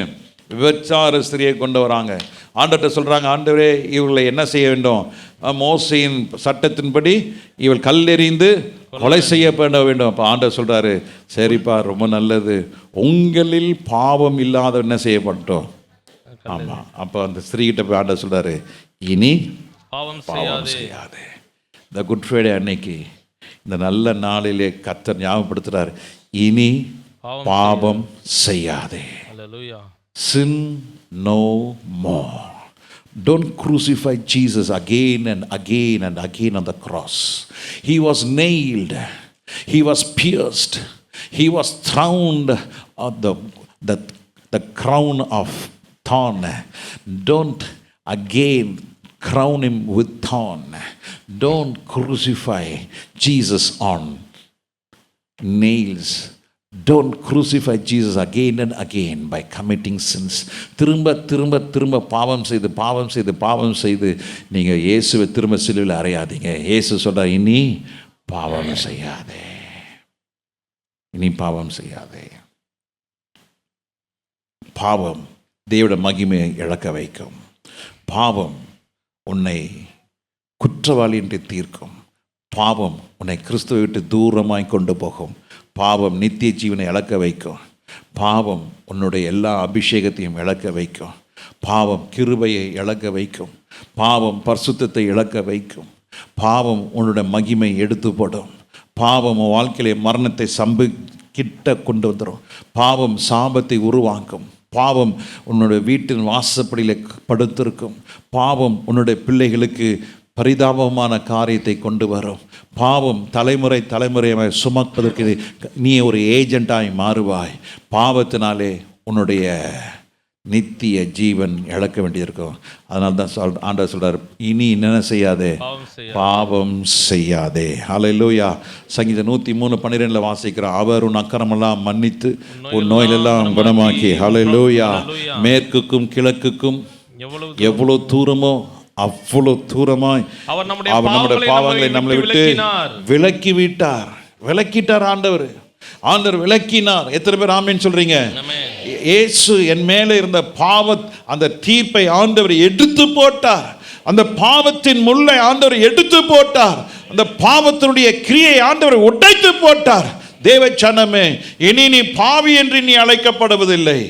A: விபச்சார ஸ்திரியை கொண்டு வராங்க. ஆண்டவர்கிட்ட சொல்கிறாங்க, ஆண்டவரே இவர்களை என்ன செய்ய வேண்டும்? மோசையின் சட்டத்தின்படி இவள் கல்லெறிந்து கொலை செய்யப்பட வேண்டும். அப்போ ஆண்டவர் சொல்கிறாரு, சரிப்பா ரொம்ப நல்லது, உங்களில் பாவம் இல்லாத என்ன செய்யப்பட்டோம். ஆமாம். அப்போ அந்த ஸ்திரீகிட்ட போய் ஆண்டவர் சொல்கிறாரு, இனி
B: பாவம்
A: பாவம்
B: செய்யாதே.
A: செய்யாதே. இந்த குட் ஃப்ரைடே அன்னைக்கு இந்த நல்ல நாளிலே கர்த்தர் ஞாபகப்படுத்துறார், இனி பாவம் செய்யாதே.
B: ஹல்லேலூயா.
A: Sin no more. Don't crucify Jesus again and again and again on the cross. He was nailed. He was pierced. He was thrown on the crown of thorn. Don't again crown him with thorn. Don't crucify Jesus on nails. Don't crucify Jesus again and again by committing sins. திரும்ப திரும்ப திரும்ப பாவம் செய்து நீங்கள் இயேசுவை திரும்ப சிலுவையில் அறையாதீங்க. இயேசு சொல்றார், இனி பாவம் செய்யாதே, இனி பாவம் செய்யாதே. பாவம் தேவட மகிமையை இழக்க வைக்கும். பாவம் உன்னை குற்றவாளி என்று தீர்க்கும். பாவம் உன்னை கிறிஸ்துவை விட்டு தூரமாய் கொண்டு போகும். பாவம் நித்திய ஜீவனை இழக்க வைக்கும். பாவம் உன்னுடைய எல்லா அபிஷேகத்தையும் இழக்க வைக்கும். பாவம் கிருபையை இழக்க வைக்கும். பாவம் பரிசுத்தத்தை இழக்க வைக்கும். பாவம் உன்னுடைய மகிமை எடுத்து போடும். பாவம் உன் வாழ்க்கையிலே மரணத்தை கிட்ட கொண்டு வந்துடும். பாவம் சாபத்தை உருவாக்கும். பாவம் உன்னுடைய வீட்டின் வாசப்படியில் படுத்திருக்கும். பாவம் உன்னுடைய பிள்ளைகளுக்கு பரிதாபமான காரியத்தை கொண்டு வரும். பாவம் தலைமுறையாக சுமப்பதற்கு நீ ஒரு ஏஜெண்டாய் மாறுவாய். பாவத்தினாலே உன்னுடைய நித்திய ஜீவன் இழக்க வேண்டியிருக்கும். அதனால தான் ஆண்டவர் சொல்றார், இனி என்ன செய்யாதே, பாவம் செய்யாதே. ஹல்லேலூயா. சங்கீதம் 103:12 வாசிக்கிறோம், அவர் உன் அக்கிரமெல்லாம் மன்னித்து உன் நோயிலெல்லாம் குணமாக்கி. ஹல்லேலூயா. மேற்குக்கும் கிழக்குக்கும் எவ்வளவு தூரமோ அவ்வளவு தூரமாய் அவர் நம்முடைய பாவங்களை நம்மளை விட்டு விலக்கிட்டார். ஆண்டவர் விலக்கினார். எத்தனை பேர் ஆமென் சொல்றீங்க? இயேசு என் மேலே இருந்த அந்த தீர்ப்பை ஆண்டவர் எடுத்து போட்டார். அந்த பாவத்தின் முள்ளை ஆண்டவர் எடுத்து போட்டார். அந்த பாவத்தினுடைய கிரியை ஆண்டவர் உடைத்து போட்டார். தேவ ஜனமே, இனி நீ பாவி என்று நீ அழைக்கப்படுவதில்லை.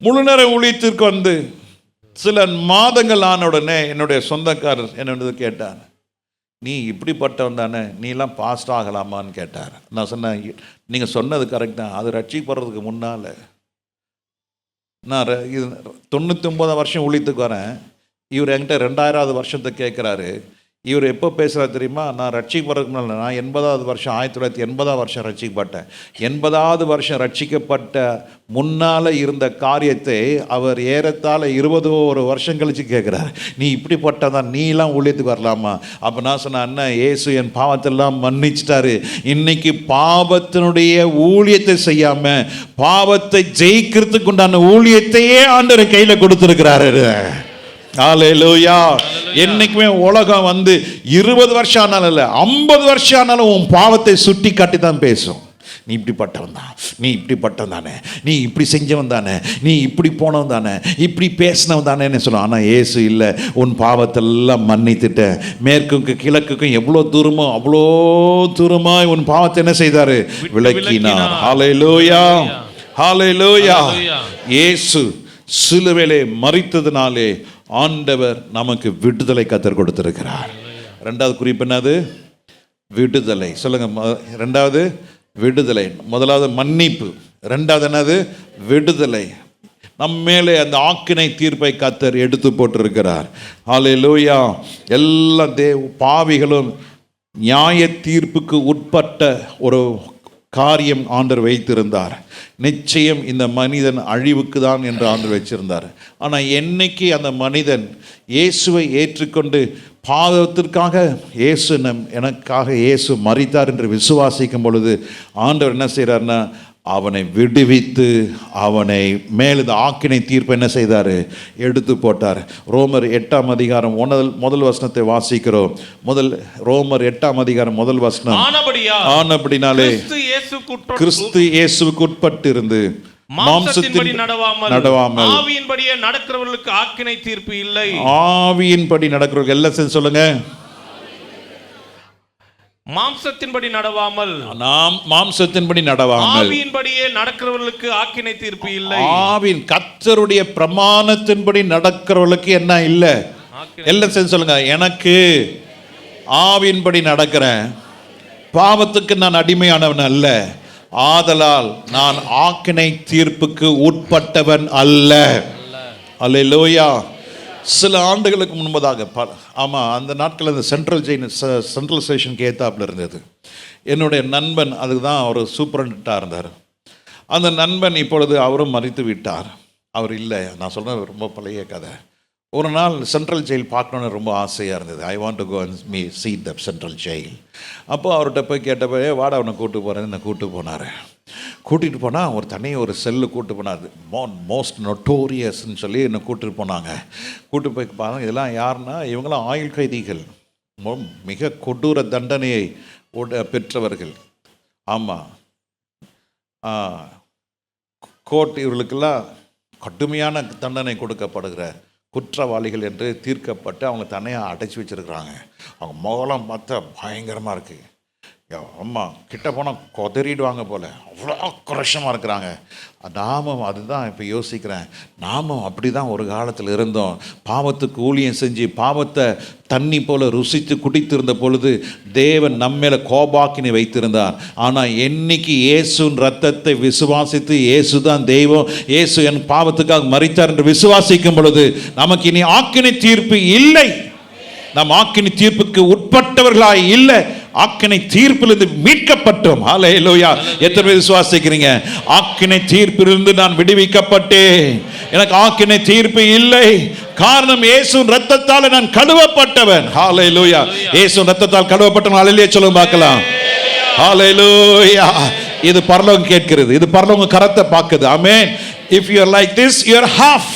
A: முழுநேர ஊழியத்திற்கு வந்து சில மாதங்கள் ஆன உடனே என்னுடைய சொந்தக்காரர் என்னோட கேட்டார், நீ இப்படிப்பட்டவன் தானே, நீ எல்லாம் பாஸ்ட் ஆகலாமான்னு கேட்டார். நான் சொன்னேன், நீங்கள் சொன்னது கரெக்ட் தான். அது ரட்சிக்கப்படுறதுக்கு முன்னால் நான் 99 வருஷம் ஊழியத்துக்கு வரேன். இவர் என்கிட்ட 2000வது வருஷத்தை கேட்குறாரு. இவர் எப்போ பேசுகிறார் தெரியுமா? நான் ரட்சிக்கப்படுறதுக்கு முன்னால், நான் 80வது வருஷம் 1980 வருஷம் ரட்சிக்கப்பட்டேன். 80வது வருஷம் ரட்சிக்கப்பட்ட முன்னால் இருந்த காரியத்தை அவர் ஏறத்தாழ 21 வருஷம் கழித்து கேட்குறாரு. நீ இப்படிப்பட்டதான், நீலாம் ஊழியத்துக்கு வரலாமா? அப்போ நான் சொன்னேன், அண்ணா இயேசு என் பாவத்தெல்லாம் மன்னிச்சிட்டாரு. இன்னைக்கு பாவத்தினுடைய ஊழியத்தை செய்யாமல் பாவத்தை ஜெயிக்கிறதுக்கு உண்டான ஊழியத்தையே ஆண்டவர் கையில் கொடுத்துருக்கிறாரு. ஹல்லேலூயா. என்னைக்குமே உலகம் வந்து 20 வருஷம் ஆனாலும் இல்லை, 50 வருஷம் ஆனாலும் உன் பாவத்தை சுட்டி காட்டி தான் பேசும். நீ இப்படிப்பட்டவன் தான், நீ இப்படிப்பட்டவன் தானே, நீ இப்படி செஞ்சவன் தானே, நீ இப்படி போனவன் தானே, இப்படி பேசினவன் தானேன்னு சொல்லுவான். ஆனால் இயேசு இல்லை, உன் பாவத்தெல்லாம் மன்னித்துட்டேன். மேற்குக்கும் கிழக்குக்கும் எவ்வளோ தூரமோ அவ்வளோ தூரமாய் உன் பாவத்தை என்ன செய்தாரு? விலக்கினார். ஹல்லேலூயா, ஹல்லேலூயா. இயேசு சிலுவையிலே மரித்ததினாலே ஆண்டவர் நமக்கு விடுதலை கத்தர் கொடுத்திருக்கிறார். ரெண்டாவது குறிப்பு என்னது? விடுதலை. சொல்லுங்க. ரெண்டாவது விடுதலை. முதலாவது மன்னிப்பு, ரெண்டாவது என்னது? விடுதலை. நம் மேலே அந்த ஆக்கினை தீர்ப்பை கத்தர் எடுத்து போட்டிருக்கிறார். ஹல்லேலூயா. எல்லா பாவிகளும் நியாய தீர்ப்புக்கு உட்பட்ட ஒரு காரியம் ஆண்டவர் வைத்திருந்தார். நிச்சயம் இந்த மனிதன் அழிவுக்கு தான் என்று ஆண்டவர் வச்சிருந்தார். ஆனால் என்னைக்கு அந்த மனிதன் இயேசுவை ஏற்றுக்கொண்டு பாவத்திற்காக எனக்காக இயேசு மரித்தார் என்று விசுவாசிக்கும் பொழுது ஆண்டவர் என்ன செய்கிறார்னா, அவனை விடுவித்து அவனை மேல் இந்த ஆக்கினை தீர்ப்பு என்ன செய்தார்? எடுத்து போட்டார். ரோமர் 8ஆம் அதிகாரம் முதல் வசனத்தை வாசிக்கிறோம். ரோமர் 8ஆம் அதிகாரம் முதல் வசனம். ஆனபடினாலே கிறிஸ்து இயேசுவுக்கு உட்பட்டு இருந்து மாம்சத்தின்படி நடவாமல்
B: ஆவியின்படியே நடக்கிறவர்களுக்கு ஆக்கினை தீர்ப்பு இல்லை.
A: ஆவியின்படி நடக்கிறவர்கள் எல்லாம் சேர்ந்து சொல்லுங்க.
B: மாம்சத்தின்படி நடவாமல்,
A: நாம் மாம்சத்தின்படி நடவாமல்
B: ஆவியின்படியே நடக்கிறவர்களுக்கு ஆக்கினை தீர்ப்பு இல்லை.
A: ஆவியின் கர்த்தருடைய பிரமாணத்தின்படி நடக்கிறவர்களுக்கு என்ன இல்லை? எல்லாம் சேர்ந்து சொல்லுங்க, எனக்கு ஆவியின்படி நடக்கிறேன், பாவத்துக்கு நான் அடிமையானவன் அல்ல, ஆதலால் நான் ஆக்கினை தீர்ப்புக்கு உட்பட்டவன் அல்ல. அல்லேலூயா. சில ஆண்டுகளுக்கு முன்பதாக ஆமாம், அந்த நாட்களில் இந்த சென்ட்ரல் ஸ்டேஷனுக்கு ஏத்தாப்புல இருந்தது. என்னுடைய நண்பன், அதுக்கு தான் அவர் சூப்பரண்டாக இருந்தார். அந்த நண்பன் இப்பொழுது அவரும் மறித்து விட்டார். அவர் இல்லை, நான் சொல்கிறேன், ரொம்ப பழைய கதை. ஒரு நாள் சென்ட்ரல் ஜெயில் பார்க்கணுன்னு ரொம்ப ஆசையாக இருந்தது. I want to go and see the central jail. அப்போது அவர்கிட்ட போய் கேட்டப்போ, வாடா அவனை கூப்பிட்டு போகிறேன்னு என்னை கூப்பிட்டு போனார். கூட்டிகிட்டு போனால் ஒரு தனியாக ஒரு செல்லு கூப்பிட்டு போனார். மோஸ்ட் நொட்டோரியஸ்ன்னு சொல்லி என்னை கூப்பிட்டு போனாங்க. கூப்பிட்டு போய் பாருங்க, இதெல்லாம் யாருன்னா, இவங்களாம் ஆயுள் கைதிகள், மிக கொடூர தண்டனையை பெற்றவர்கள். ஆமாம், கோர்ட் இவர்களுக்கெல்லாம் கடுமையான தண்டனை கொடுக்கப்படுகிற குற்றவாளிகள் என்று தீர்க்கப்பட்டு அவங்க தனியாக அடைச்சி வச்சுருக்குறாங்க. அவங்க முகலாம் பார்த்தா பயங்கரமாக இருக்குது. அம்மா கிட்ட போனால் கொதறிடுவாங்க போல், அவ்வளோ குரஷமாக இருக்கிறாங்க. நாமும் அதுதான் இப்போ யோசிக்கிறேன், நாமும் அப்படி தான் ஒரு காலத்தில் இருந்தோம். பாவத்துக்கு ஊழியம் செஞ்சு பாவத்தை தண்ணி போல் ருசித்து குடித்திருந்த பொழுது தேவன் நம்மேல கோபாக்கினை வைத்திருந்தார். ஆனால் என்னைக்கு இயேசுவின் ரத்தத்தை விசுவாசித்து இயேசு தான் தெய்வம், இயேசு என் பாவத்துக்காக மரித்தார் என்று விசுவாசிக்கும் பொழுது நமக்கு இனி ஆக்கினை தீர்ப்பு இல்லை. நாம் ஆக்கினை தீர்ப்புக்கு உட்பட்டவர்களாய் இல்லை, ஆக்கினை தீர்ப்பிலிருந்து மீட்கப்பட்டோம். ஹல்லேலூயா. எத்தனை பேர் விசுவாசிக்கிறீங்க? ஆக்கினை தீர்ப்பிலிருந்து நான் விடுவிக்கப்பட்டேன், எனக்கு ஆக்கினை தீர்ப்பு இல்லை. காரணம், இயேசுவின் ரத்தத்தால் நான் கழுவப்பட்டவன். ஹல்லேலூயா. இயேசுவின் ரத்தத்தால் கழுவப்பட்டவன். ஹல்லேலூயா சொல்லுங்க பார்க்கலாம். ஹல்லேலூயா. இது பரலோகம் கேட்கிறது, இது பரலோகம் கரத்தை பார்க்குது. ஆமென். If you are like this, you are half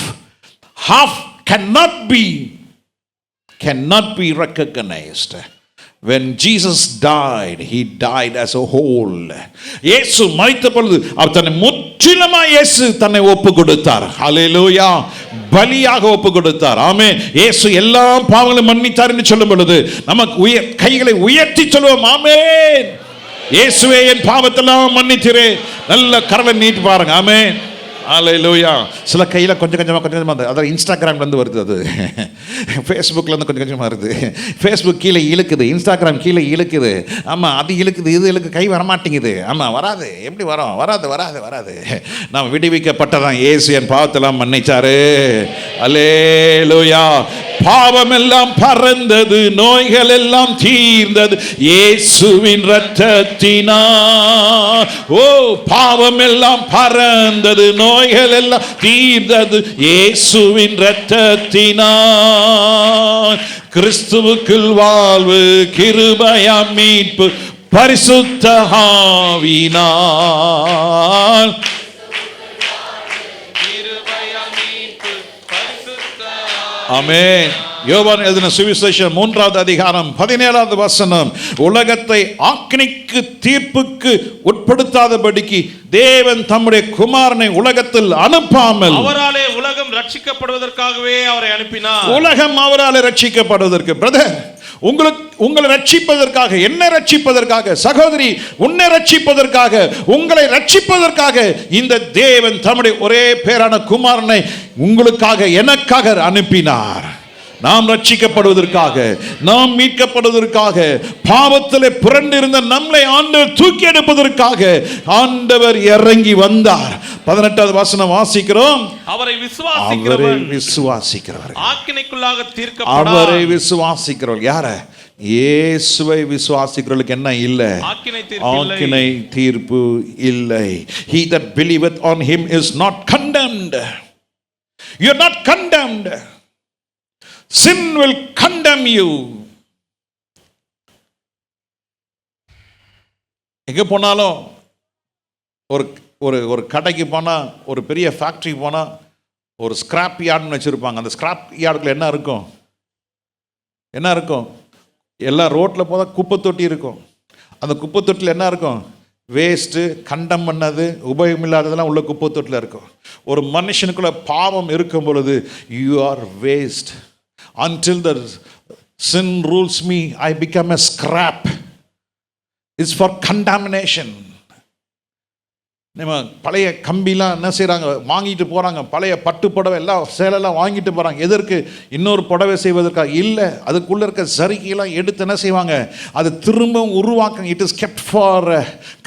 A: cannot be recognized. When Jesus died, he died as a whole. இயேசு மரித்த பொழுது அவர் தன்னை முற்றிலுமாய் இயேசு தன்னை ஒப்பு கொடுத்தார். ஹல்லேலூயா. பலியாக ஒப்பு கொடுத்தார். ஆமென். இயேசு எல்லா பாவங்களையும் மன்னித்தார் என்று சொல்லும் பொழுது நமக்கு கைகளை உயர்த்தி சொல்லுவோம், ஆமென். இயேசுவே என் பாவத்தெல்லாம் மன்னித்திரே. நல்ல கரலை நீட்டி பாருங்க. ஆமென். ஹல்லேலூயா. சில கையில் கொஞ்சம் கொஞ்சமாக அதாவது இன்ஸ்டாகிராம்லேருந்து வருது, அது ஃபேஸ்புக்லேருந்து கொஞ்சம் கொஞ்சமாக வருது. ஃபேஸ்புக் கீழே இழுக்குது, இன்ஸ்டாகிராம் கீழே இழுக்குது. ஆமாம், அது இழுக்குது, இது இழுக்கு, கை வரமாட்டேங்குது. ஆமாம், வராது. எப்படி வரும்? வராது. நாம் விடுவிக்கப்பட்டதான். இயேசு என் பாவத்தெல்லாம் மன்னிச்சாரு. அல்லேலூயா. பாவம் எல்லாம் பறந்தது, நோய்கள் எல்லாம் தீர்ந்தது இயேசுவின் இரத்தத்தினால். ஓ, பாவம் எல்லாம் பறந்தது, நோய்கள் எல்லாம் தீர்ந்தது இயேசுவின் இரத்தத்தினால். கிறிஸ்துவுக்குள் வாழ்வு, கிருபையாம் மீட்பு, பரிசுத்த ஆவியினால். ஆமென். யோவான் எழுதின சுவிசேஷம் 3வது அதிகாரம் 17வது வசனம். உலகத்தை ஆக்கினைக்கு தீர்ப்புக்கு உட்படுத்தாதபடிக்கு தேவன் தம்முடைய குமாரனை உலகத்தில் அனுப்பாமல்
B: அவராலே உலகம் ரட்சிக்கப்படுவதற்காகவே அவரை அனுப்பினார். உலகம்
A: அவராலே ரட்சிக்கப்படுவதற்கு. பிரதர், உங்களை ரட்சிப்பதற்காக, என்னை ரட்சிப்பதற்காக, சகோதரி உன்னை ரட்சிப்பதற்காக, உங்களை ரட்சிப்பதற்காக இந்த தேவன் தம்முடைய ஒரே பேரான குமாரனை உங்களுக்காக, எனக்காக அனுப்பினார். நாம் ரட்சிக்கப்படுவதற்காக, நாம் மீட்கப்படுவதற்காக, பாவத்திலே புரண்டிருந்த நம்மை ஆண்டவர் தூக்கி எடுப்பதற்காக ஆண்டவர் இறங்கி வந்தார். 18வது வசனம் வாசிக்கிறோம்.
B: அவரை
A: விசுவாசிக்கிறவர்
B: ஆக்கினைக்குள்ளாக தீர்க்கப்பட்டார்.
A: அவரை விசுவாசிக்கிறவர் யார? இயேசுவை விசுவாசிக்கிறவர்களுக்கு என்ன இல்லை? ஆக்கினை தீர்ப்பு இல்லை. He that believeth on him is not condemned. You are not condemned. Sin will condemn you. எங்கே போனாலும், ஒரு கடைக்கு போனால், ஒரு பெரிய ஃபேக்ட்ரி போனால், ஒரு ஸ்கிராப் யார்டுன்னு வச்சுருப்பாங்க. அந்த ஸ்கிராப் யார்டுக்குள்ள என்ன இருக்கும்? எல்லாம் ரோட்டில் போனால் குப்பை தொட்டி இருக்கும். அந்த குப்பை தொட்டியில் என்ன இருக்கும்? வேஸ்ட்டு, கண்டம் பண்ணது, உபயோகம் இல்லாததெல்லாம் உள்ள குப்பை தொட்டில் இருக்கும். ஒரு மனுஷனுக்குள்ள பாவம் இருக்கும் பொழுது you are waste. Until the sin rules me, I become a scrap. It's for contamination. நம்ம பழைய கம்பிலாம் என்ன செய்கிறாங்க, வாங்கிட்டு போகிறாங்க. பழைய பட்டு புடவை எல்லாம் சேலெல்லாம் வாங்கிட்டு போகிறாங்க. எதற்கு? இன்னொரு புடவை செய்வதற்காக இல்லை. அதுக்குள்ளே இருக்க சரிக்கையெல்லாம் எடுத்து என்ன செய்வாங்க, அது திரும்பவும் உருவாக்குங்க. It is kept for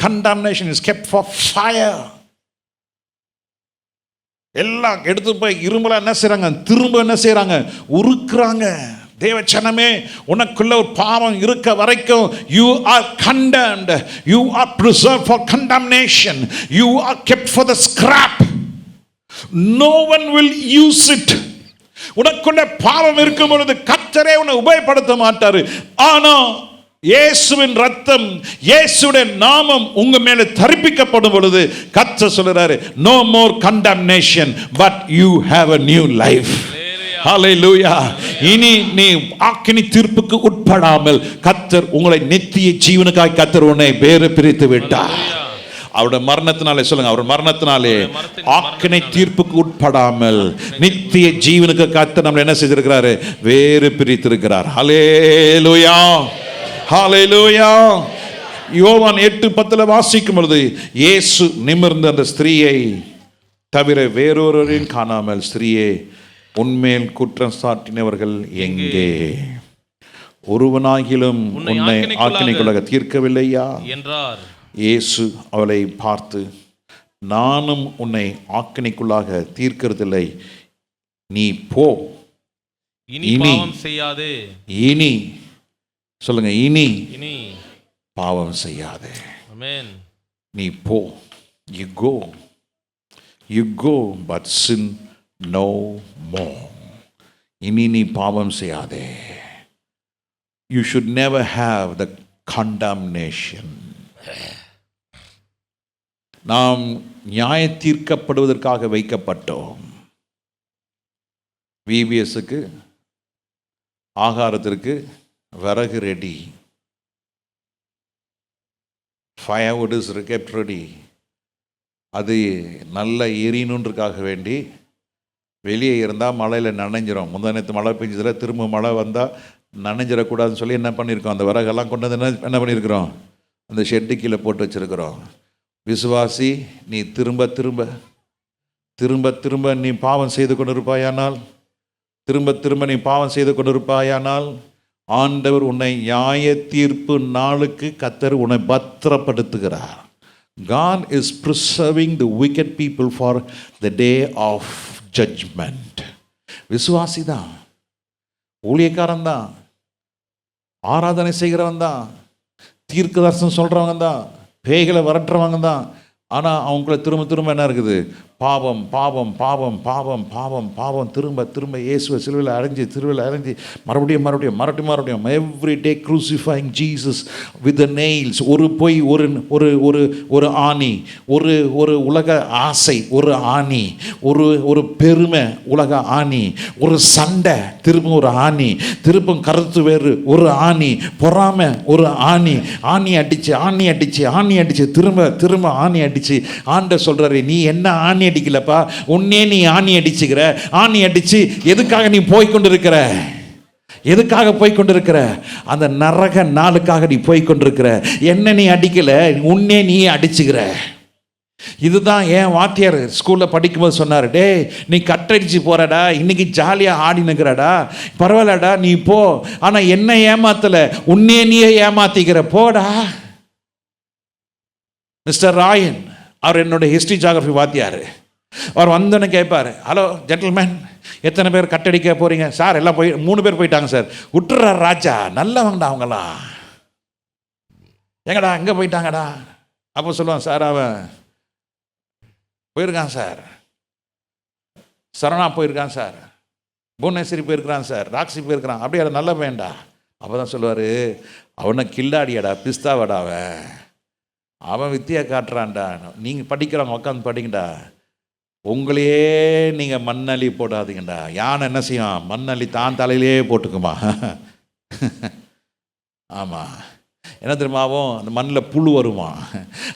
A: contamination, is kept for fire. எல்லாம் எடுத்து போய் இரும்பெல்லாம் என்ன செய்கிறாங்க, திரும்ப என்ன செய்கிறாங்க, உருக்குறாங்க. தேவச்சனமே, உனக்குள்ள ஒரு பாவம் இருக்க வரைக்கும் you are condemned, you are preserved for condemnation, you are kept for the scrap. No one will use it. உனக்குள்ள பாவம் இருக்கும் பொழுது கர்த்தரே உன்னை உபயோகப்படுத்த மாட்டாரு. ஆனா இயேசுவின் ரத்தம், இயேசுடைய நாமம் உங்க மேல தரிப்பிக்கப்படும் பொழுது கர்த்தர் சொல்றாரு, no more condemnation but you have a new life. ஹல்லேலூயா. இனி நீ ஆக்கினி தீர்ப்புக்கு உட்படாமல் கர்த்தர் உங்களை நித்திய ஜீவனுக்காக கர்த்தர் உன்னை வேறு பிரித்து விட்டார். அவருடைய மரணத்தினாலே, சொல்லுங்க, அவர் மரணத்தினாலே ஆக்கினை தீர்ப்புக்கு உட்படாமல் நித்திய ஜீவனுக்கு கர்த்தர் நம்மளை என்ன செய்திருக்கிறாரு, வேறு பிரித்திருக்கிறார். ஹல்லேலூயா, ஹல்லேலூயா. யோவான் 8:10 வாசிக்கும் பொழுது, இயேசு நிமிர்ந்த அந்த ஸ்திரீயை தவிர வேறொருவரையும் காணாமல், ஸ்திரீயே உன்மேல் குற்றம் சாட்டினவர்கள் எங்கே? ஒருவனாகிலும் உன்னை ஆக்கினைக்குள்ளாக தீர்க்கவில்லையா என்றார். இயேசு அவளை பார்த்து, நானும் உன்னை ஆக்கினைக்குள்ளாக தீர்க்கிறதில்லை, நீ போ, இனி பாவம் செய்யாதே. இனி சொல்லுங்க, இனி பாவம் செய்யாதே. ஆமென். நீ போ, you go but sin no more. இனி நீ பாவம் செய்யாதே. You should never have the condemnation. நாம் நியாய தீர்க்கப்படுவதற்காக வைக்கப்பட்டோம். VBSக்கு ஆகாரத்திற்கு விறகு ready, firewood is kept ready. அது நல்ல எரியணுன்றதுக்காக வேண்டி வெளியே இருந்தால் மழையில் நனைஞ்சிரும். முந்தானத்து மழை பெஞ்சதில் திரும்ப மழை வந்தால் நனைஞ்சிடக்கூடாதுன்னு சொல்லி என்ன பண்ணியிருக்கோம், அந்த விறகெல்லாம் கொண்டு வந்து என்ன பண்ணியிருக்கிறோம், அந்த ஷெட்டு கீழே போட்டு வச்சுருக்கிறோம். விசுவாசி, நீ திரும்ப திரும்ப திரும்ப திரும்ப நீ பாவம் செய்து கொண்டு இருப்பாயானால், திரும்ப திரும்ப நீ பாவம் செய்து கொண்டு இருப்பாயானால், ஆண்டவர் உன்னை நியாய தீர்ப்பு நாளுக்கு கர்த்தர் உன்னை பத்திரப்படுத்துகிறார். God is preserving the wicked people for the day of judgment. விசுவாசி தான், ஊழியக்காரன் தான், ஆராதனை செய்கிறவன் தான், தீர்க்க தரிசனம் சொல்கிறவங்க தான், பேய்களை வரட்டுறவங்க தான். ஆனால் அவங்கள திரும்ப திரும்ப என்ன இருக்குது, பாவம் பாவம் பாவம் பாவம் பாவம் பாவம், திரும்ப திரும்ப இயேசுவை சிலுவையில் அடைஞ்சி மறுபடியும் மறுபடியும் மறுபடியும் மறுபடியும் every day crucifying Jesus with the nails. ஒரு பொய், ஒரு ஒரு ஒரு ஒரு ஆணி, ஒரு ஒரு உலக ஆசை, ஒரு ஆணி, ஒரு ஒரு பெருமை, உலக ஆணி, ஒரு சண்டை, திரும்ப ஒரு ஆணி, திரும்ப கருத்து வேறு ஒரு ஆணி, பொறாமை ஒரு ஆணி, ஆணி அடிச்சு ஆணி அடிச்சு ஆணி அடிச்சு திரும்ப திரும்ப ஆணி அடிச்சு. ஆண்டவர் சொல்றாரு, நீ என்ன ஆணி அடிக்கலப்பா, உன்னே நீ ஆணி அடிச்சுக்கிற. ஆணி அடிச்சு எதுக்காக நீ போய்கொண்டிருக்கிற, எதுக்காக போய்கொண்டிருக்கிற, அந்த நரக நாளுக்காக நீ போய்கொண்டிருக்கிற. என்ன நீ அடிக்கல, உன்னே நீ அடிச்சுக்கிற. இதுதான் என் வாத்தியார் ஸ்கூலில் படிக்கும்போது சொன்னார், டே நீ கட்டடிச்சு போறடா, இன்னைக்கு ஜாலியாக ஆடி நிற்கிறடா, பரவாயில்லடா நீ போ, ஆனால் என்ன ஏமாத்தலை, உன்னே நீயே ஏமாத்திக்கிற, போடா. மிஸ்டர் ராயன், அவர் என்னோட ஹிஸ்ட்ரி ஜியாகிரஃபி வாத்தியார். அவர் வந்தோன்னு கேட்பார், ஹலோ ஜென்டில்மேன், எத்தனை பேர் கட்டடிக்க போகிறீங்க? சார் எல்லாம் 3 பேர் போயிட்டாங்க சார். விட்டுறார் ராஜா, நல்லவங்கடா அவங்களாம். எங்கடா எங்கே போயிட்டாங்கடா? அப்போ சொல்லுவான், சார் அவன் போயிருக்கான் சார், சரணா போயிருக்கான் சார், புவனேஸ்வரி போயிருக்கிறான் சார், ராக்ஸி போயிருக்கிறான். அப்படியே அதை நல்ல வேண்டா. அப்போ தான் சொல்லுவார், அவனை கில்லாடியாடா, பிஸ்தாவாடா, அவன் வித்தியா காட்டுறான்டா. நீங்கள் படிக்கிறவங்க உட்காந்து படிங்கடா, உங்களையே நீங்கள் மண்ணள்ளி போடாதீங்கடா. யானை என்ன செய்யும், மண்ணள்ளி தான் தலையிலே போட்டுக்குமா. ஆமாம், என்ன தெரியுமாவும், அந்த மண்ணில் புழு வருமா,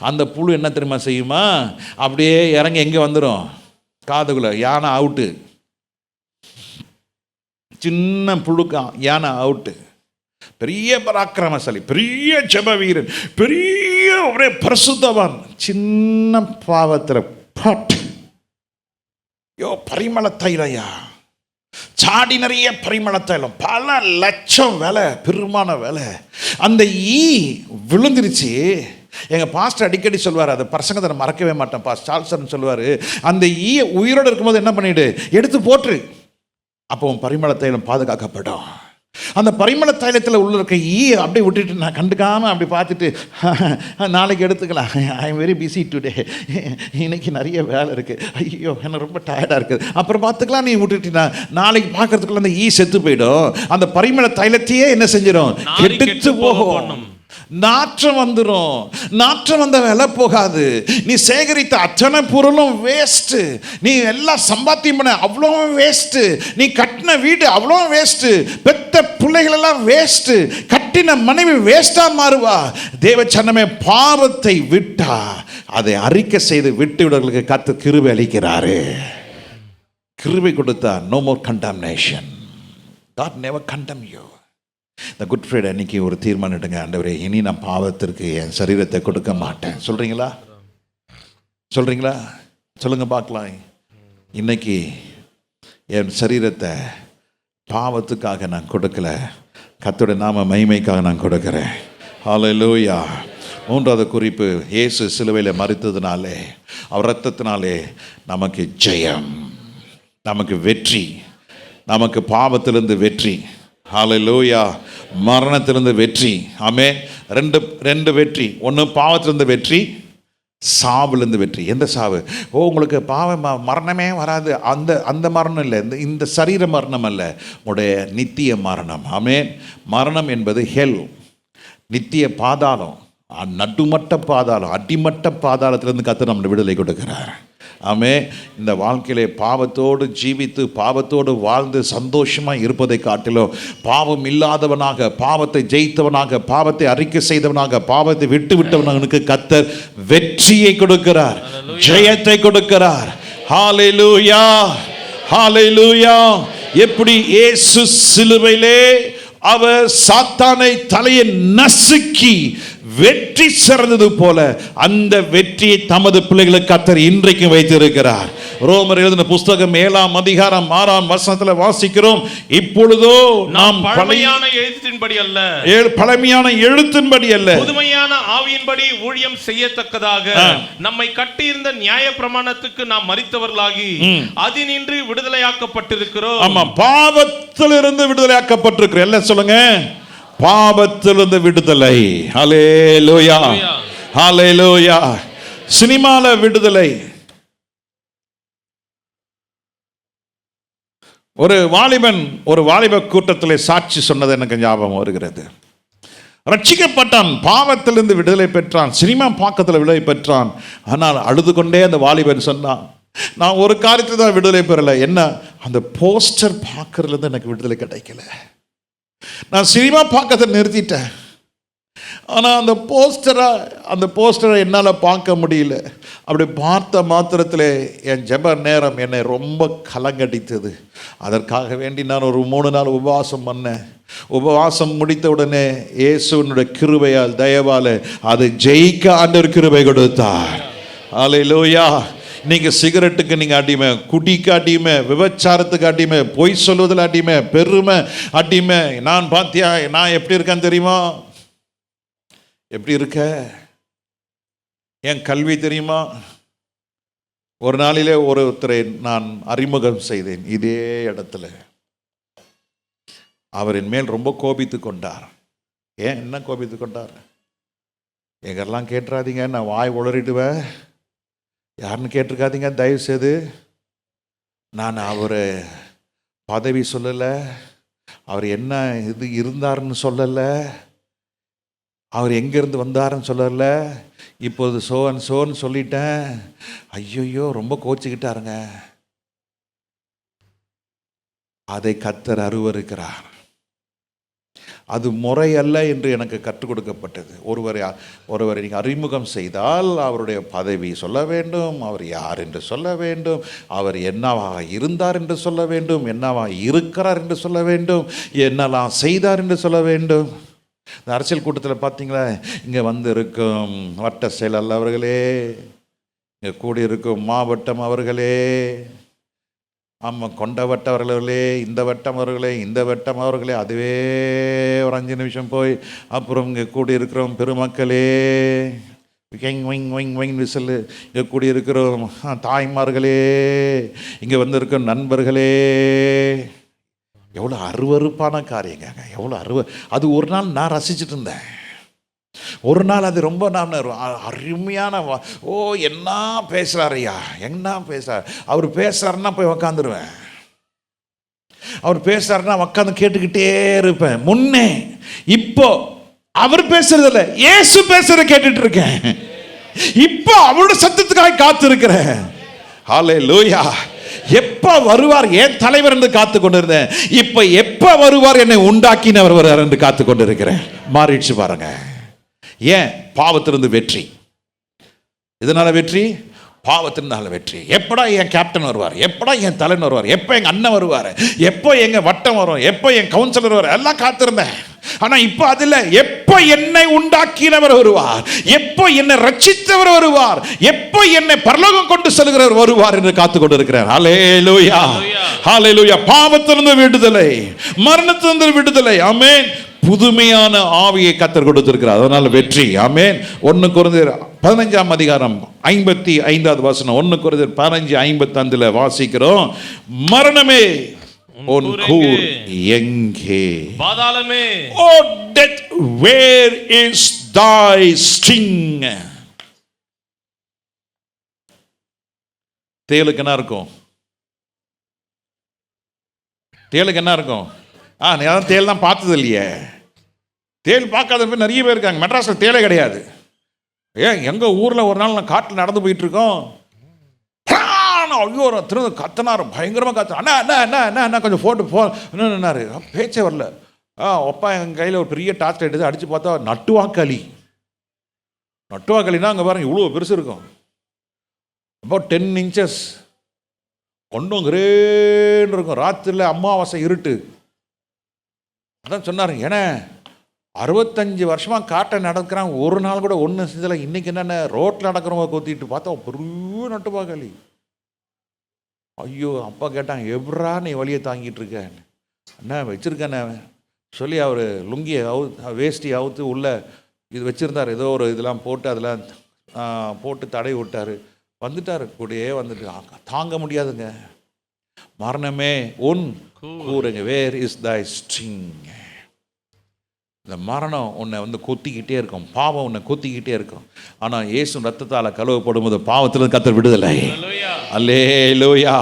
A: அந்த புழு என்ன தெரியுமா செய்யுமா, அப்படியே இறங்கி எங்கே வந்துடும், காதுக்குள்ளே. யானை அவுட்டு, சின்ன புழுக்கான், யானை அவுட்டு. பெரிய பராக்கிரமசாலி, பெரிய ஜெப வீரன், பெரிய ஒரே பரிசுத்தவான். சின்ன பாவத்தில் பட் பரிமள தைலையா, சாடி நிறைய பரிமள தைலம், பல லட்சம் விலை, பெருமான விலை. அந்த ஈ விழுந்துருச்சு. எங்கள் பாஸ்டர் அடிக்கடி சொல்வார், அதை பிரசங்கத்தை நான் மறக்கவே மாட்டேன். பாஸ்டர் சார்ல்சன் சொல்லுவார், அந்த ஈயை உயிரோடு இருக்கும்போது என்ன பண்ணிவிடு, எடுத்து போட்டுரு, அப்போ பரிமள தைலம் பாதுகாக்கப்படும். அந்த பரிமள தைலத்தில் உள்ள இருக்க ஈ அப்படியே விட்டுட்டு நான் கண்டுக்காமல் அப்படி பார்த்துட்டு நாளைக்கு எடுத்துக்கலாம், I am very busy today, இன்னைக்கு நிறைய வேலை இருக்குது, ஐயோ எனக்கு ரொம்ப டயர்டாக இருக்குது, அப்புறம் பார்த்துக்கலாம், நீ விட்டுட்டீங்கன்னா நாளைக்கு பார்க்கறதுக்குள்ள அந்த ஈ செத்து போயிடும். அந்த பரிமள தைலத்தையே என்ன செஞ்சிடும், கெடுத்து போகும், நாற்றம் வந்துடும். நாற்றம் வந்த வேலை போகாது. நீ சேகரித்த அத்தனை பொருளும் வேஸ்ட்டு. நீ எல்லாம் சம்பாத்தியம் பண்ண அவ்வளோ வேஸ்ட்டு. நீ கட்டின வீடு அவ்வளோ வேஸ்ட்டு. பெத்த பிள்ளைகள் எல்லாம் வேஸ்ட்டு. கட்டின மனைவி வேஸ்டா மாறுவா. தேவச்சனமே, பாவத்தை விட்டா அதை அறிக்கை செய்து விட்டு விடுவர்களுக்கு கர்த்தர் கிருபை அளிக்கிறாரு. கிருபை கொடுத்தா no more contamination. God never condemn you. இந்த குட் ஃப்ரைடே அன்னைக்கு ஒரு தீர்மானம் எடுங்க, ஆண்டவரே இனி நான் பாவத்திற்கு என் சரீரத்தை கொடுக்க மாட்டேன். சொல்கிறீங்களா? சொல்கிறீங்களா? சொல்லுங்கள் பார்க்கலாம். இன்னைக்கு என் சரீரத்தை பாவத்துக்காக நான் கொடுக்கல, கர்த்தருடைய நாம மகிமைக்காக நான் கொடுக்கிறேன். ஹல்லேலூயா. மூன்றாவது குறிப்பு, இயேசு சிலுவையில் மரித்ததினாலே, அவர் இரத்தத்தினாலே நமக்கு ஜெயம், நமக்கு வெற்றி, நமக்கு பாவத்திலிருந்து வெற்றி. ஹல்லேலூயா. மரணத்திலிருந்து வெற்றி. ஆமென். ரெண்டு வெற்றி. ஒன்று பாவத்திலிருந்து வெற்றி, சாவிலிருந்து வெற்றி. எந்த சாவு? உங்களுக்கு மரணமே வராது, அந்த மரணம் இல்லை, இந்த சரீர மரணம் அல்ல, உடைய நித்திய மரணம். ஆமென். மரணம் என்பது ஹெல், நித்திய பாதாளம், நடுமட்ட பாதாளம், அடிமட்ட பாதாளத்திலிருந்து கர்த்தர் நம்மளை விடுதலை கொடுக்கிறார். ஆமே. இந்த வாழ்க்கையிலே பாவத்தோடு ஜீவித்து பாவத்தோடு வாழ்ந்து சந்தோஷமாக இருப்பதை காட்டிலும் பாவம் இல்லாதவனாக, பாவத்தை ஜெயித்தவனாக, பாவத்தை அறிக்கை செய்தவனாக, பாவத்தை விட்டு விட்டவனுக்கு கர்த்தர் வெற்றியை கொடுக்கிறார், ஜெயத்தை கொடுக்கிறார். ஹல்லேலூயா, ஹல்லேலூயா. எப்படி இயேசு சிலுவையிலே அவர் சாத்தானை தலையை நசுக்கி வெற்றி சிறந்தது போல அந்த வெற்றியை தமது பிள்ளைகளுக்கு கர்த்தர் இன்றைக்கு வைத்திருக்கிறார். ரோமர் எழுதின புஸ்தகம் 7ஆம் அதிகாரம் 6ஆம் வசனத்தில் வாசிக்கிறோம், இப்பொழுதோ நாம்
B: பழமையான எழுத்தின்படி அல்ல,
A: பழமையான எழுத்தின்படி அல்ல,
B: புதுமையான ஆவியின்படி ஊழியம் செய்யத்தக்கதாக நம்மை கட்டியிருந்த நியாய பிரமாணத்துக்கு நாம் மரித்தவர்களாகி அதினின்று விடுதலையாக்கப்பட்டிருக்கிறோம்.
A: ஆமா, பாவத்திலிருந்து விடுதலையாக்கப்பட்டிருக்கிறோம். எல்லாம் சொல்லுங்க, பாவத்திலிருந்து விடுதலை. ஹல்லேலூயா, ஹல்லேலூயா. சினிமால விடுதலை. ஒரு வாலிப கூட்டத்தில் சாட்சி சொன்னது எனக்கு ஞாபகம் வருகிறது. ரட்சிக்கப்பட்டான், பாவத்திலிருந்து விடுதலை பெற்றான், சினிமா பாக்கத்தில் விடுதலை பெற்றான். ஆனால் அழுது கொண்டே அந்த வாலிபன் சொன்னான், நான் ஒரு காரியத்தில் தான் விடுதலை பெறலை. என்ன? அந்த போஸ்டர் பார்க்கறதுலேருந்து எனக்கு விடுதலை கிடைக்கல. நான் சினிமா பார்க்கறதை நிறுத்திட்டேன், ஆனால் அந்த போஸ்டரை என்னால் பார்க்க முடியல. அப்படி பார்த்த மாத்திரத்தில் என் ஜெப நேரம் என்னை ரொம்ப கலங்கடித்தது. அதற்காக வேண்டி நான் ஒரு 3 நாள் உபவாசம் பண்ணேன். உபவாசம் முடித்த உடனே இயேசுவினுடைய கிருபையால், தயவால் அதை ஜெயிக்க ஆண்டவர் கிருபை கொடுத்தார். ஹல்லேலூயா. நீங்கள் சிகரெட்டுக்கு நீங்கள் அடிமை, குடிக்கு அடிமை, விபச்சாரத்துக்கு அடிமை, பொய் சொல்வதில் அடிமை, பெருமை அடிமை. நான் பார்த்தியா நான் எப்படி இருக்கேன்னு தெரியுமா? எப்படி இருக்க? என் கல்வி தெரியுமா? ஒரு நாளிலே ஒருத்தரை நான் அறிமுகம் செய்தேன் இதே இடத்துல. அவர் என் மேல் ரொம்ப கோபித்து கொண்டார். ஏன், என்ன கோபித்து கொண்டார்? எங்கெல்லாம் கேட்டுறாதீங்க, நான் வாய் உளறிடுவேன், யாருன்னு கேட்டிருக்காதீங்க தயவு செய்து. நான் அவர் பதவி சொல்லலை, அவர் என்ன இது இருந்தாருன்னு சொல்லலை, அவர் எங்கேருந்து வந்தாருன்னு சொல்லலை, இப்போது சோன்னு சொல்லிட்டேன். ஐயோ ரொம்ப கோச்சிக்கிட்டாருங்க. அதை கர்த்தர் அருவருக்கிறார். அது முறையல்ல என்று எனக்கு கற்றுக் கொடுக்கப்பட்டது. ஒருவரை நீங்கள் அறிமுகம் செய்தால் அவருடைய பதவி சொல்ல வேண்டும், அவர் யார் என்று சொல்ல வேண்டும், அவர் என்னவாக இருந்தார் என்று சொல்ல வேண்டும், என்னவாக இருக்கிறார் என்று சொல்ல வேண்டும், என்னெல்லாம் செய்தார் என்று சொல்ல வேண்டும். இந்த அரசியல் கூட்டத்தில் பார்த்தீங்களா, இங்கே வந்து இருக்கும் வட்ட செயலர் அவர்களே, இங்கே கூடியிருக்கும் மாவட்டம் அவர்களே, ஆமாம் கொண்ட வட்டம் அவர்களே, இந்த வட்டம் அவர்களே, இந்த வட்டம் அவர்களே, அதுவே ஒரு 5 நிமிஷம் போய் அப்புறம் இங்கே கூடியிருக்கிறோம் பெருமக்களே, விசில், இங்கே கூடியிருக்கிறோம் தாய்மார்களே, இங்கே வந்திருக்கும் நண்பர்களே. எவ்வளோ அருவருப்பான காரியங்க, எவ்வளோ அது ஒரு நாள் நான் ரசிச்சுட்டு இருந்தேன். ஒரு நாள் அது ரொம்ப நான் அருமையான என்ன பேசுகிறார் ஐயா, என்ன பேசுகிறார், அவர் பேசுகிறாருன்னா போய் உக்காந்துருவேன். அவர் பேசுகிறாருன்னா உக்காந்து கேட்டுக்கிட்டே இருப்பேன். முன்னே இப்போ அவர் பேசுறது இல்லை, இயேசு பேசுறத கேட்டுட்டு இருக்கேன். இப்போ அவரோட சத்தத்துக்காக காத்து இருக்கிறேன். ஹல்லேலூயா. எப்ப வருவார் என் தலைவர் என்று காத்து கொண்டிருந்தேன், இப்ப எப்ப வருவார் என்னை உண்டாக்கினவர் வருவார் என்று காத்து கொண்டிருக்கிறேன். மாறிடுச்சு பாருங்க. ஏன்? பாவத்திலிருந்து வெற்றி. இதனால வெற்றி, பாவத்தினால வெற்றி. எப்படா என் கேப்டன் வருவார், எப்படா என் தலைவர் வருவார், எப்போ எங்கள் அண்ணன் வருவார், எப்போ எங்கள் வட்டம் வரும், எப்போ என் கவுன்சிலர் வருவார், எல்லாம் காத்திருந்தேன். ஆனால் இப்போ அதில் எப்போ என்னை உண்டாக்கினவர் வருவார், எப்போ என்னை ரட்சித்தவர் வருவார், எப்போ என்னை பரலோகம் கொண்டு செல்கிறவர் வருவார் என்று காத்து கொண்டு இருக்கிறார். ஹல்லேலூயா, ஹல்லேலூயா. பாவத்திலிருந்து விடுதலை, மரணத்திலிருந்து விடுதலை. ஆமென். புதுமையான ஆவியை கர்த்தர் கொடுத்திருக்கிறார், அதனால வெற்றி. ஆமென். 1 கொரிந்தியர் 15ஆம் அதிகாரம் 55வது வசனம். 1 கொரிந்தியர் 15:55 வாசிக்கிறோம். மரணமே உன் கூர் எங்கே?
B: பாதாளமே,
A: oh death, where is thy sting? தேளுக்கு என்ன இருக்கும்? தேளுக்கு என்ன இருக்கும்? நீ அதான் தேல் தான் பார்த்தது இல்லையே. தேல் பார்க்காத பேர் நிறைய பேர் இருக்காங்க. மெட்ராஸில் தேலே கிடையாது. எங்கள் ஊரில் ஒரு நாள் நான் காட்டில் நடந்து போயிட்டு இருக்கோம். ஐயோ திரு கத்தனார், பயங்கரமாக கத்து. அண்ணா என்ன என்ன என்ன என்ன கொஞ்சம் என்னன்னாரு, பேச்சே வரல. அப்பா எங்கள் கையில் ஒரு பெரிய டார்ச் லைட் எடுத்து அடித்து பார்த்தா நட்டுவாக்களி. நட்டுவாக்களினா அங்கே பாருங்க இவ்வளோ பெருசு இருக்கும், about 10 inches. ஒன்றும் கிரேன்னு இருக்கும். ராத்திரியில் அமாவாசை இருட்டு. அதான் சொன்னார், ஏன்னா 65 வருஷமாக காட்டை நடக்கிறான், ஒரு நாள் கூட ஒன்றும் செஞ்சல. இன்றைக்கி என்னென்ன ரோட்டில் நடக்கிறவங்க கொத்திட்டு பார்த்தா பெரிய நட்டுப்பாக்களி. ஐயோ, அப்பா கேட்டாங்க, எப்படா நீ வழியை தாங்கிட்டு இருக்க? அண்ணா வச்சுருக்கேண்ணே சொல்லி அவர் லுங்கியை வேஷ்டி அவுத்து உள்ளே இது வச்சுருந்தார். ஏதோ ஒரு இதெல்லாம் போட்டு அதெல்லாம் போட்டு தடை விட்டார். வந்துட்டார், கூடயே வந்துட்டு. தாங்க முடியாதுங்க. மரணமே உன் கூறுங்க, வேர் இஸ் தை ஸ்டிங்? இந்த மரணம் உன்னை வந்து கொத்திக்கிட்டே இருக்கும், பாவம் உன்னை கொத்திக்கிட்டே இருக்கும். ஆனால் இயேசு ரத்தத்தால் கழுவப்படும் போது பாவத்திலிருந்து கர்த்தர் விடுதலை. அல்லேலூயா,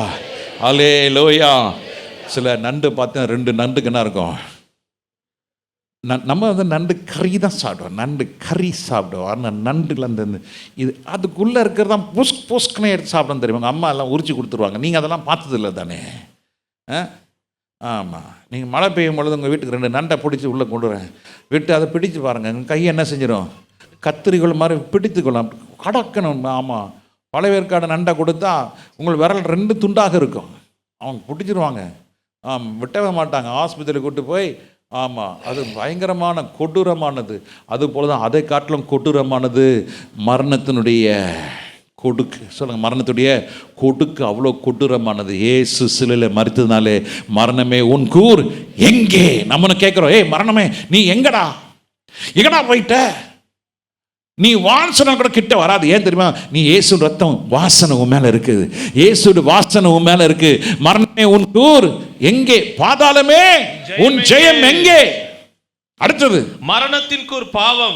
A: அல்லேலூயா. சில நண்டு பார்த்தா 2 நண்டுக்கு என்ன இருக்கும்? நம்ம வந்து நண்டு கறி தான் சாப்பிடுவோம், நண்டு கறி சாப்பிடுவோம். ஆனால் நண்டுல அந்த இது அதுக்குள்ளே இருக்கிறதான் பொஸ்க்குன்னு எடுத்து சாப்பிட தெரியுமா? அம்மா எல்லாம் உரிச்சு கொடுத்துருவாங்க. நீங்கள் அதெல்லாம் பார்த்தது இல்லை தானே? ஆமாம். நீங்கள் மழை பெய்யும் பொழுது உங்கள் வீட்டுக்கு 2 நண்டை பிடிச்சி உள்ளே கொண்டு வரேன் விட்டு அதை பிடிச்சி பாருங்கள், எங்கள் கையை என்ன செஞ்சிடும்? கத்திரிக்கோள் மாதிரி பிடித்துக்கொள்ளாம், கடக்கணும். ஆமாம். பழவேற்காடு நண்டை கொடுத்தா உங்கள் விரல் 2 துண்டாக இருக்கும். அவங்க பிடிச்சிருவாங்க. விட்டவே மாட்டாங்க. ஆஸ்பத்திரியில் கூட்டு போய், ஆமாம், அது பயங்கரமான கொடூரமானது. அதுபோல தான் அதை காட்டிலும் கொடூரமானது மரணத்தினுடைய கொடுக்கு. சொல்லுங்க, மரணத்துடைய கொடுக்கு அவ்வளோ கொடூரமானது. ஏசு சிலுவையில் மரித்ததுனாலே மரணமே உன் கூர் எங்கே? நம்மன்னு கேட்குறோம், ஏய் மரணமே நீ எங்கடா போயிட்ட? நீ வாசனை கூட கிட்ட வராது. ஏன் தெரியுமா? நீ இயேசு ரத்தம் வாசனை உன் மேல இருக்குது, இயேசு வாசனை உன் மேல இருக்கு. மரணமே உன் கூர் எங்கே? பாதாளமே உன் ஜெயம் எங்கே? அடுத்தது,
B: மரணத்தின் கூர் பாவம்.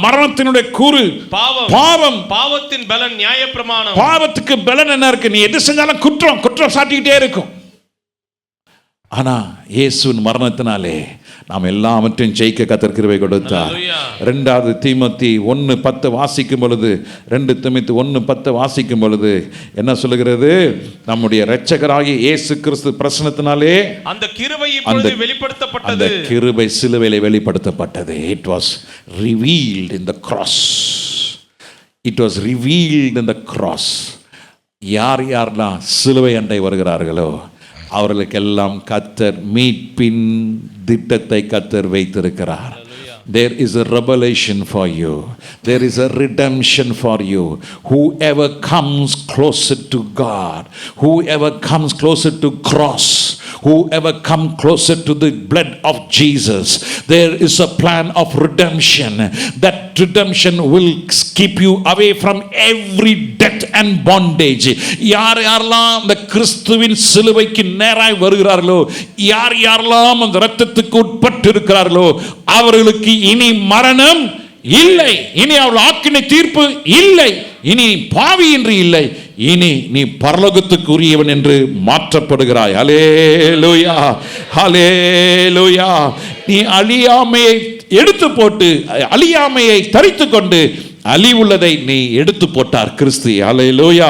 A: மரணத்தினுடைய கூறு பாவம்.
B: பாவத்தின் பலன் நியாயப்பிரமாணம்.
A: பாவத்துக்கு பலன் என்ன இருக்கு? நீ எது செஞ்சாலும் குற்றம் சாட்டிக்கிட்டே இருக்கும். ஆனா இயேசுவின் மரணத்தினாலே நாம் எல்லாவற்றையும் ஜெயிக்க கர்த்தர் கிருபை கொடுத்தார்.
B: Hallelujah.
A: 2 தீமோத்தி 1:10 வாசிக்கும் பொழுது 2 தீமோத்தி 1:10 வாசிக்கும் பொழுது என்ன சொல்லுகிறது? நம்முடைய இரட்சகராகிய இயேசு கிறிஸ்து பிரசன்னத்தினாலே
B: அந்த கிருபை இப்பொழுது வெளிப்படுத்தப்பட்டது.
A: அந்த கிருபை சிலுவையிலே வெளிப்படுத்தப்பட்டது. It was revealed in the cross. It was revealed in the cross. யாரெல்லாம் சிலுவை அண்டை வருகிறார்களோ அவர்களுக்கெல்லாம் கர்த்தர் மீட்பின் திட்டத்தை கர்த்தர் வைத்திருக்கிறார். There is a revelation for you. There is a redemption for you. Whoever comes closer to God, whoever comes closer to cross, whoever comes closer to the blood of Jesus, there is a plan of redemption. That redemption will keep you away from every debt and bondage. யாரெல்லாம் அந்த கிறிஸ்துவின் சிலுவைக்கு நேராய் வருகிறார்களோ, யாரெல்லாம் அந்த இரத்தத்துக்கு உட்பட்டு இருக்கிறார்களோ அவர்களுக்கு இனி மரணம் இல்லை, இனி அவள் ஆக்கினை தீர்ப்பு இல்லை, இனி பாவி என்று இல்லை, இனி நீ பரலோகத்துக்கு உரியவன் என்று மாற்றப்படுகிறாய். ஹல்லேலூயா, ஹல்லேலூயா. நீ அழியாமையை எடுத்து போட்டு அழியாமையை தரித்து கொண்டு அழிவுள்ளதை நீ எடுத்து போட்டார் கிறிஸ்து. ஹல்லேலூயா.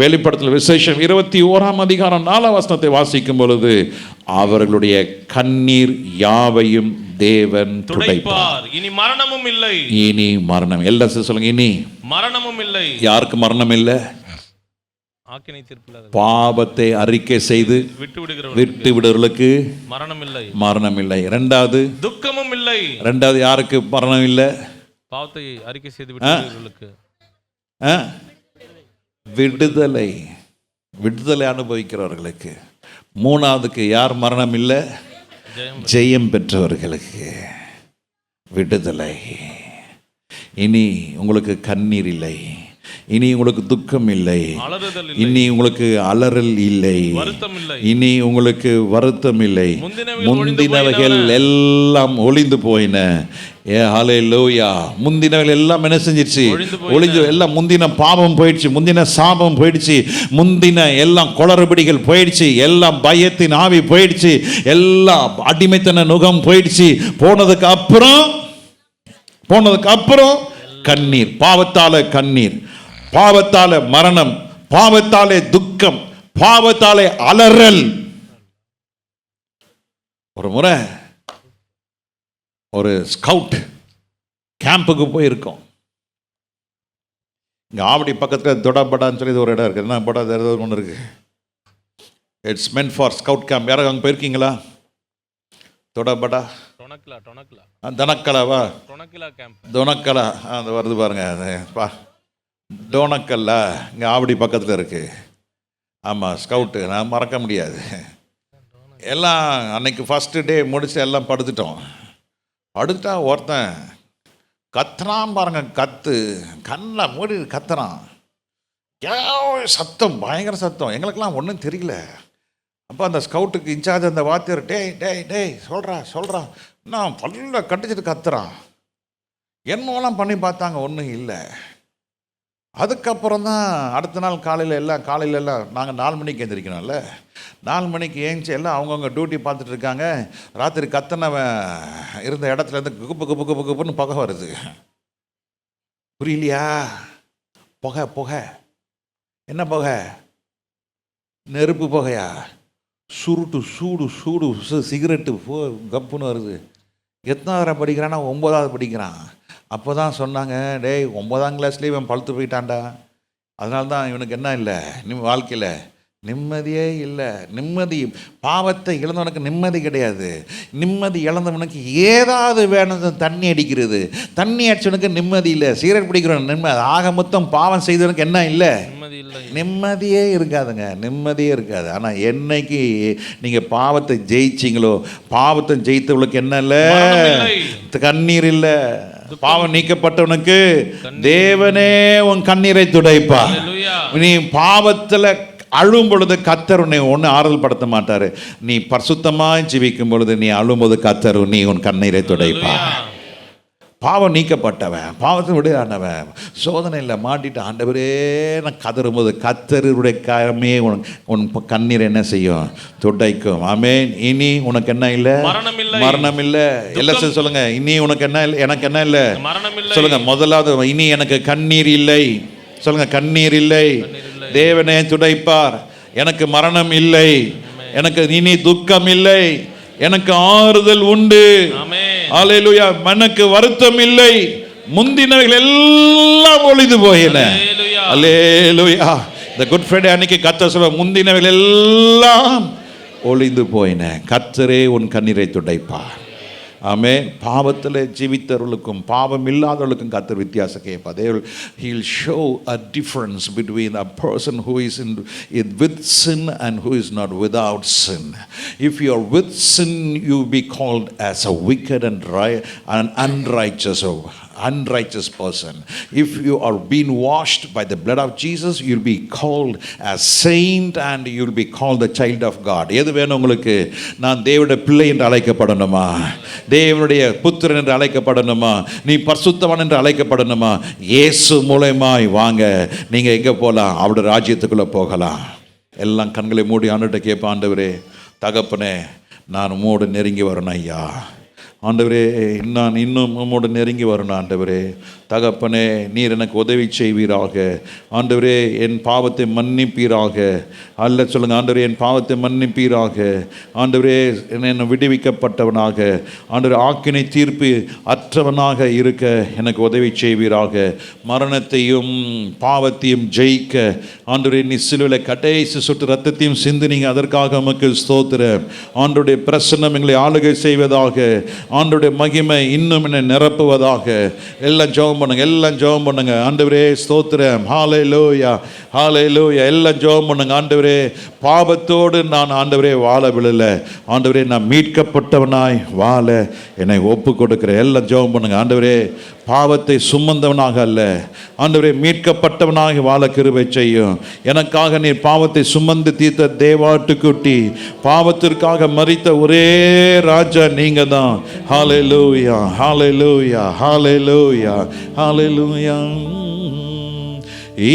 A: வெளிப்படுத்தல் விசேஷம் 21:4 வாசிக்கும் பொழுது அவர்களுடைய கண்ணீர் யாவையும் தேவன் துடைப்பார்.
B: இனி மரணமும் இல்லை.
A: இனி மரணம் எல்லாரும் சொல்லுங்க, இனி
B: மரணமும் இல்லை.
A: யாருக்கு மரணம் இல்லை?
B: ஆக்கினை தீர்ப்பு
A: பாவத்தை அறிக்கை செய்து விட்டு விடுவர்களுக்கு
B: மரணம் இல்லை,
A: மரணம் இல்லை. இரண்டாவது
B: துக்கமும் இல்லை.
A: இரண்டாவது யாருக்கு மரணம் இல்லை?
B: பாவத்தை அறிக்கை செய்து விடுவர்களுக்கு
A: விடுதலை, விடுதலை அனுபவிக்கிறவர்களுக்கு. மூணாவதுக்கு யார் மரணம் இல்லை? ஜெயம் பெற்றவர்களுக்கு விடுதலை. இனி உங்களுக்கு கண்ணீர் இல்லை, இனி உங்களுக்கு துக்கம் இல்லை, இனி உங்களுக்கு அலறல் இல்லை, இனி உங்களுக்கு வருத்தம் இல்லை. முந்தினவைகள் எல்லாம் ஒளிந்து போயின. ஹல்லேலூயா. முந்தினவைகள் எல்லாம் என்ன செஞ்சிருச்சு? ஒளிஞ்சு. எல்லாம் முந்தின பாவம் போயிடுச்சு, முந்தின சாபம் போயிடுச்சு, முந்தின எல்லாம் குளறுபடிகள் போயிடுச்சு, எல்லாம் பயத்தின் ஆவி போயிடுச்சு, எல்லாம் அடிமைத்தன நுகம் போயிடுச்சு. போனதுக்கு அப்புறம் கண்ணீர், பாவத்தால கண்ணீர், பாவத்தாலே மரணம், பாவத்தாலே துக்கம், பாவத்தாலே அலறல். ஒரு முறை ஒரு ஸ்கவுட் கேம்புக்கு போயிருக்கோம். இங்கே ஆவடி பக்கத்தில் தொடபடான்னு சொல்லி ஒரு இடம் இருக்குது. என்ன படா ஒன்று இருக்கு. It's meant for scout camp. யாராவது அங்கே போயிருக்கீங்களா? தொடபடா தனக்கலாவா? டொனக்கலா அந்த வருது பாருங்க. டோனக்கல்ல இங்கே ஆவடி பக்கத்தில் இருக்குது. ஆமாம், ஸ்கவுட்டு. நான் மறக்க முடியாது. எல்லாம் அன்னைக்கு ஃபஸ்ட்டு டே முடிச்சு எல்லாம் படுத்துட்டோம். படுத்துட்டா ஒருத்தன் கத்துறான் பாருங்க. கண்ணில் மூடி கத்துறான். சத்தம், பயங்கர சத்தம். எங்களுக்கெல்லாம் ஒன்றும் தெரியல. அப்போ அந்த ஸ்கவுட்டுக்கு இன்சார்ஜ் அந்த வாத்தியார், டேய் சொல்கிறா நான் பல்ல கட்டிச்சிட்டு கத்துறான். என்னெல்லாம் பண்ணி பார்த்தாங்க, ஒன்றும் இல்லை. அதுக்கப்புறம் தான் அடுத்த நாள் காலையில் எல்லாம் நாங்கள் 4 மணிக்கு எழுந்திரிக்கணும்ல. 4 மணிக்கு ஏஞ்சி எல்லாம் அவங்கவுங்க டியூட்டி பார்த்துட்டு இருக்காங்க. ராத்திரி கத்தனவன் இருந்த இடத்துலேருந்து குப்புன்னு புகை வருது. புரியலையா? புகை என்ன புகை? நெருப்பு புகையா? சூடு சிகரெட்டு கப்புன்னு வருது. எத்தனாவது படிக்கிறான்னா 9வது படிக்கிறான். அப்போ தான் சொன்னாங்க, டேய் 9ஆம் கிளாஸ்லேயே இவன் பழுத்து போயிட்டான்டா. அதனால தான் இவனுக்கு என்ன இல்லை, வாழ்க்கையில் நிம்மதியே இல்லை. நிம்மதி, பாவத்தை இழந்தவனுக்கு நிம்மதி கிடையாது. நிம்மதி இழந்தவனுக்கு ஏதாவது வேணும். தண்ணி அடிக்கிறது, தண்ணி அடிச்சவனுக்கு நிம்மதி இல்லை. சிகரெட் பிடிக்கிறவனுக்கு நிம்மதி. ஆக மொத்தம் பாவம் செய்தவனுக்கு என்ன இல்லை? நிம்மதியே இருக்காதுங்க, நிம்மதியே இருக்காது. ஆனால் என்னைக்கு நீங்கள் பாவத்தை ஜெயிச்சிங்களோ, பாவத்தை ஜெயித்தவளுக்கு என்ன இல்லை? கண்ணீர் இல்லை. பாவம் நீக்கப்பட்டவனுக்கு தேவனே உன் கண்ணீரை துடைப்பா. நீ பாவத்தில் அழும் பொழுது கர்த்தர் உன்னை ஒன்று ஆறுதல் படுத்த மாட்டாரு. நீ பரிசுத்தமாய் ஜீவிக்கும் பொழுது நீ அழும்போது கர்த்தர் நீ உன் கண்ணீரை துடைப்பா. பாவம் நீக்கப்பட்டவன், பாவத்தை விடையானவன், சோதனையில் மாட்டிட்டு ஆண்டவரே நான் கதறும்போது கத்தருடைய கரமே உன் கண்ணீர் என்ன செய்யும்? துடைக்கும். ஆமென். இனி உனக்கு என்ன இல்லை? மரணம் இல்லை. எல்லாம் சொல்லுங்க, இனி உனக்கு என்ன இல்லை? எனக்கு என்ன இல்லை?
B: மரணம் இல்லை.
A: சொல்லுங்க. முதலாவது, இனி எனக்கு கண்ணீர் இல்லை. சொல்லுங்க, கண்ணீர் இல்லை. தேவனே துடைப்பார். எனக்கு மரணம் இல்லை, எனக்கு இனி துக்கம் இல்லை, எனக்கு ஆறுதல் உண்டு. அல்லேலூயா. எனக்கு வருத்தம் இல்லை, முந்தினவைகள் எல்லாம் ஒளிந்து போயின. அல்லேலூயா. இந்த குட் ஃப்ரைடே அன்னைக்கு கர்த்தர் சொல்ல, முந்தினவைகள் எல்லாம் ஒளிந்து போயின, கர்த்தரே உன் கண்ணீரை துடைப்பார். ஆமென். பாவத்தில் ஜீவித்தவர்களுக்கும் பாவம் இல்லாதவர்களுக்கும் கர்த்தர் வித்தியாசம் கேட்பார். He'll show a difference between a person who is with sin and who is not without sin. If you are with sin, you will be called as a wicked and unrighteous person. If you are being washed by the blood of Jesus, you will be called as saint and you will be called the child of God. எது வேணும் உங்களுக்கு? நான் தேவனுடைய பிள்ளை என்று அழைக்கப்படணுமா? தேவனுடைய புத்திரன் என்று அழைக்கப்படணுமா? நீ பரிசுத்தவான் என்று அழைக்கப்படணுமா? இயேசு மூலமாய் வாங்க, நீங்க எங்க போகலாம்? அவருடைய ராஜ்யத்துக்குள்ள போகலாம். எல்லாம் கண்களை மூடி ஆண்டவர்கிட்ட கேட்ப, ஆண்டவரே தகப்பனே, நான் உம்மோடு நெருங்கி வரணும் ஐயா. ஆண்டவரே, நான் இன்னும் உம்மோடு நெருங்கி வரணும். ஆண்டவரே தகப்பனே, நீர் எனக்கு உதவி செய்வீராக. ஆண்டவரே, என் பாவத்தை மன்னிப்பீராக. அல்ல சொல்லுங்க, ஆண்டவரே என் பாவத்தை மன்னிப்பீராக. ஆண்டவரே, என்னை விடுவிக்கப்பட்டவனாக, ஆண்டவரே ஆக்கினை தீர்ப்பு அற்றவனாக இருக்க எனக்கு உதவி செய்வீராக. மரணத்தையும் பாவத்தையும் ஜெயிக்க ஆண்டவரே நீ சிலுவையில் கடைசி சொட்டு ரத்தத்தையும் சிந்தினீங்க, அதற்காக உமக்கு ஸ்தோத்திரம். ஆண்டவருடைய பிரசன்னம் எங்களை ஆளுகை செய்வதாக. ஆண்டவருடைய மகிமை இன்னும் என்னை நிரப்புவதாக. எல்லாம் ஜெபம் பண்ணுங்க, எல்லாம் ஜெபம் பண்ணுங்க. ஆண்டவரே ஸ்தோத்திரம். ஹல்லேலூயா, ஹல்லேலூயா. எல்லாம் ஜெபம் பண்ணுங்க. ஆண்டவரே, பாவத்தோடு நான் ஆண்டவரே வாழ விழல. ஆண்டவரே, நான் மீட்கப்பட்டவனாய் வாழ என்னை ஒப்பு கொடுக்கிறேன். எல்லாம் ஜெபம் பண்ணுங்க. ஆண்டவரே, பாவத்தை சுமந்தவனாக அல்ல, ஆண்டவரே மீட்கப்பட்டவனாக வாழ கிருபை செய்யும். எனக்காக நீர் பாவத்தை சுமந்து தீர்த்த தேவாட்டுக்குட்டி, பாவத்திற்காக மரித்த ஒரே ராஜா நீங்க தான். ஹல்லேலூயா, ஹல்லேலூயா, ஹல்லேலூயா, ஹல்லேலூயா.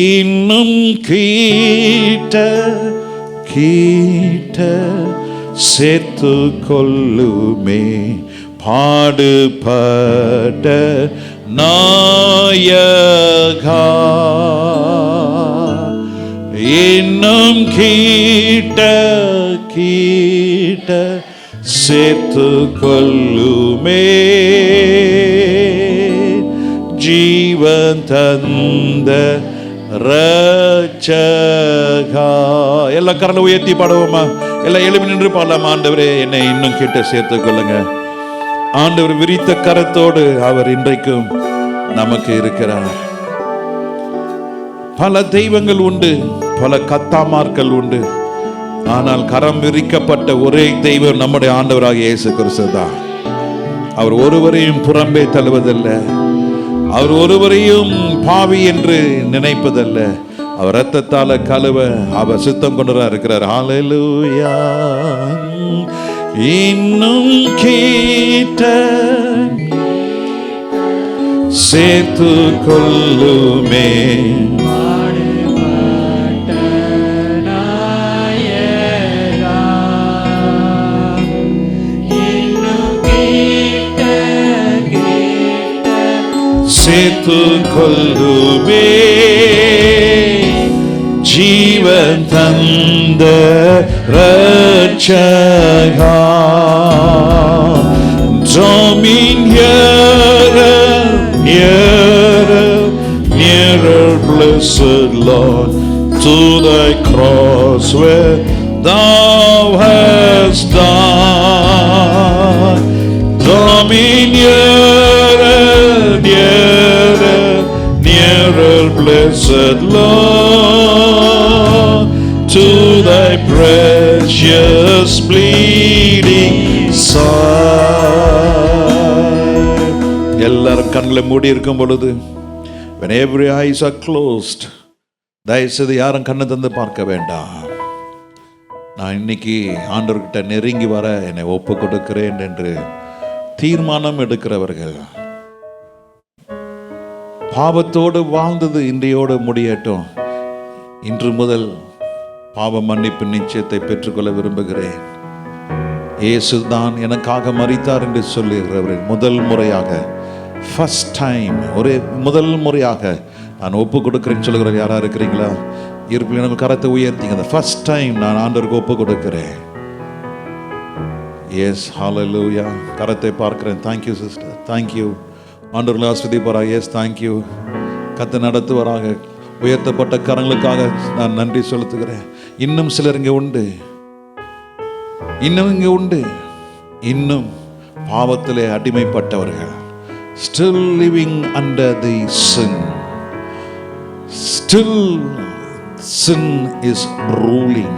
A: இன்னும் கீட்ட கீட்ட சேர்த்து கொள்ளுமே பாடுபட்ட நாயகா. இன்னும் கீட்ட கீட்ட சேர்த்து கொள்ளுமே ஜீவன் தந்த ரட்சகா. எல்லா கரலை உயர்த்தி பாடுவோமா? எல்லாம் எழுப்பி நின்று பாடலாமா? ஆண்டவரே, என்னை இன்னும் கிட்ட சேர்த்து கொள்ளுங்க. ஆண்டவர் விரித்த கரத்தோடு அவர் இன்றைக்கும் நமக்கு இருக்கிறார். பல தெய்வங்கள் உண்டு, பல கத்தாமார்கள் உண்டு, ஆனால் கரம் விரிக்கப்பட்ட ஒரே தெய்வம் நம்முடைய ஆண்டவராக இயேசு கிறிஸ்து தான். அவர் ஒருவரையும் புறம்பே தள்ளுவதல்ல, அவர் ஒருவரையும் பாவி என்று நினைப்பதல்ல. அவர் இரத்தத்தால கழுவ அவர் சித்தம் கொண்டுதான் இருக்கிறார். ஹல்லேலூயா. இன்னும் கேட்ட சேர்த்து கொள்ளுமே சேர்த்து கொள்ளுமே ஜீவன் தந்த ரட்சகா. Drawing nearer, nearer, nearer, blessed Lord, to thy cross where thou hast died. Drawing nearer, nearer, nearer, blessed Lord, to thy precious bleeding side. எல்லாரும் கண்களை மூடி இருக்கும் பொழுது, when every eyes are closed, தயவு செய்து யாரும் கண்ணை தந்து பார்க்க வேண்டாம். நான் இன்னைக்கு ஆண்டவர்கிட்ட நெருங்கி வர என்னை ஒப்பு கொடுக்கிறேன் என்று தீர்மானம் எடுக்கிறவர்கள் பாவத்தோடு வாழ்ந்தது இன்றையோடு முடியட்டும். இன்று முதல் பாவ மன்னிப்பு நிச்சயத்தை பெற்றுக்கொள்ள விரும்புகிறேன். இயேசு தான் எனக்காக மரித்தார் என்று சொல்லுகிறவர் முதல் முறையாக, ஃபர்ஸ்ட் டைம், முதல் முறையாக நான் ஒப்பு கொடுக்கிறேன்னு சொல்லுகிறேன். யாரா இருக்கிறீங்களா? இருப்பினும் கரத்தை உயர்த்திங்க. ஃபர்ஸ்ட் டைம் நான் ஆண்டவருக்கு ஒப்பு கொடுக்கிறேன். Yes, hallelujah. கரத்தை பார்க்கிறேன். Thank you sister, thank you. ஆண்டவர்களை ஆஸ்வதிப்பாராக. Yes, thank you. கத்தை நடத்துவாராக. உயர்த்தப்பட்ட கரங்களுக்காக நான் நன்றி செலுத்துகிறேன். இன்னும் சிலர் இங்கே உண்டு, இன்னும் பாவத்திலே அடிமைப்பட்டவர்கள், still living under the sin, still sin is ruling.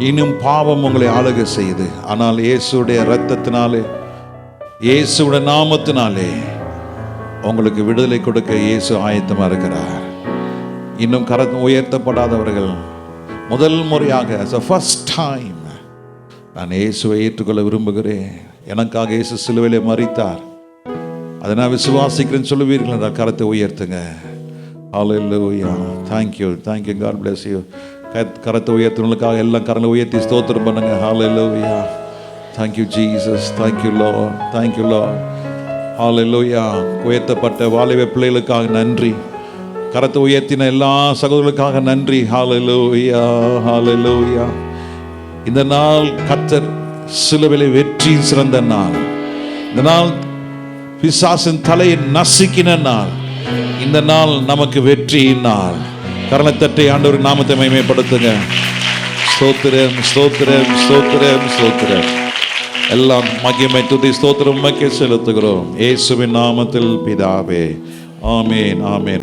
A: இன்னும் பாவம் உங்களை ஆளுகை செய்யுது. ஆனால் இயேசுடைய இரத்தத்தினாலே, இயேசுடைய நாமத்தினாலே உங்களுக்கு விடுதலை கொடுக்க இயேசு ஆயத்தமாக இருக்கிறார். இன்னும் உயர்த்தப்படாதவர்கள் முதல் முறையாக as a first time நான் இயேசுவை ஏற்றுக்கொள்ள விரும்புகிறேன். எனக்காக இயேசு சிலுவையிலே மரித்தார், அதை நான் விசுவாசிக்கிறேன்னு சொல்லுவீர்கள் என்றால் கரத்தை உயர்த்துங்க. Hallelujah. Thank you, thank you. God bless you. கரத்தை உயர்த்துவங்களுக்காக எல்லாம் கரங்களை உயர்த்தி ஸ்தோத்திரம் பண்ணுங்க. Hallelujah. Thank you Jesus. Thank you Lord. Thank you Lord. Hallelujah. உயர்த்தப்பட்ட வாலிப பிள்ளைகளுக்காக நன்றி. கரத்தை உயர்த்தின எல்லா சகோதரர்களுக்காக நன்றி. ஹல்லேலூயா, ஹல்லேலூயா. இந்த நாள் கர்த்தர் சிலுவையிலே வெற்றி சிறந்த நாள். இந்த நாள் பிசாசின் தலையை நசுக்கின நாள். இந்த நாள் நமக்கு வெற்றியின் நாள். கரணத்தட்டை ஆண்டவர் நாமத்தை மகிமைப்படுத்துங்க. ஸ்தோத்திரம், ஸ்தோத்திரம், ஸ்தோத்திரம், ஸ்தோத்திரம். எல்லாம் மகிமை துதி ஸ்தோத்திரம் உமக்கே செலுத்துகிறோம். இயேசுவின் நாமத்தில் பிதாவே. ஆமென், ஆமென்.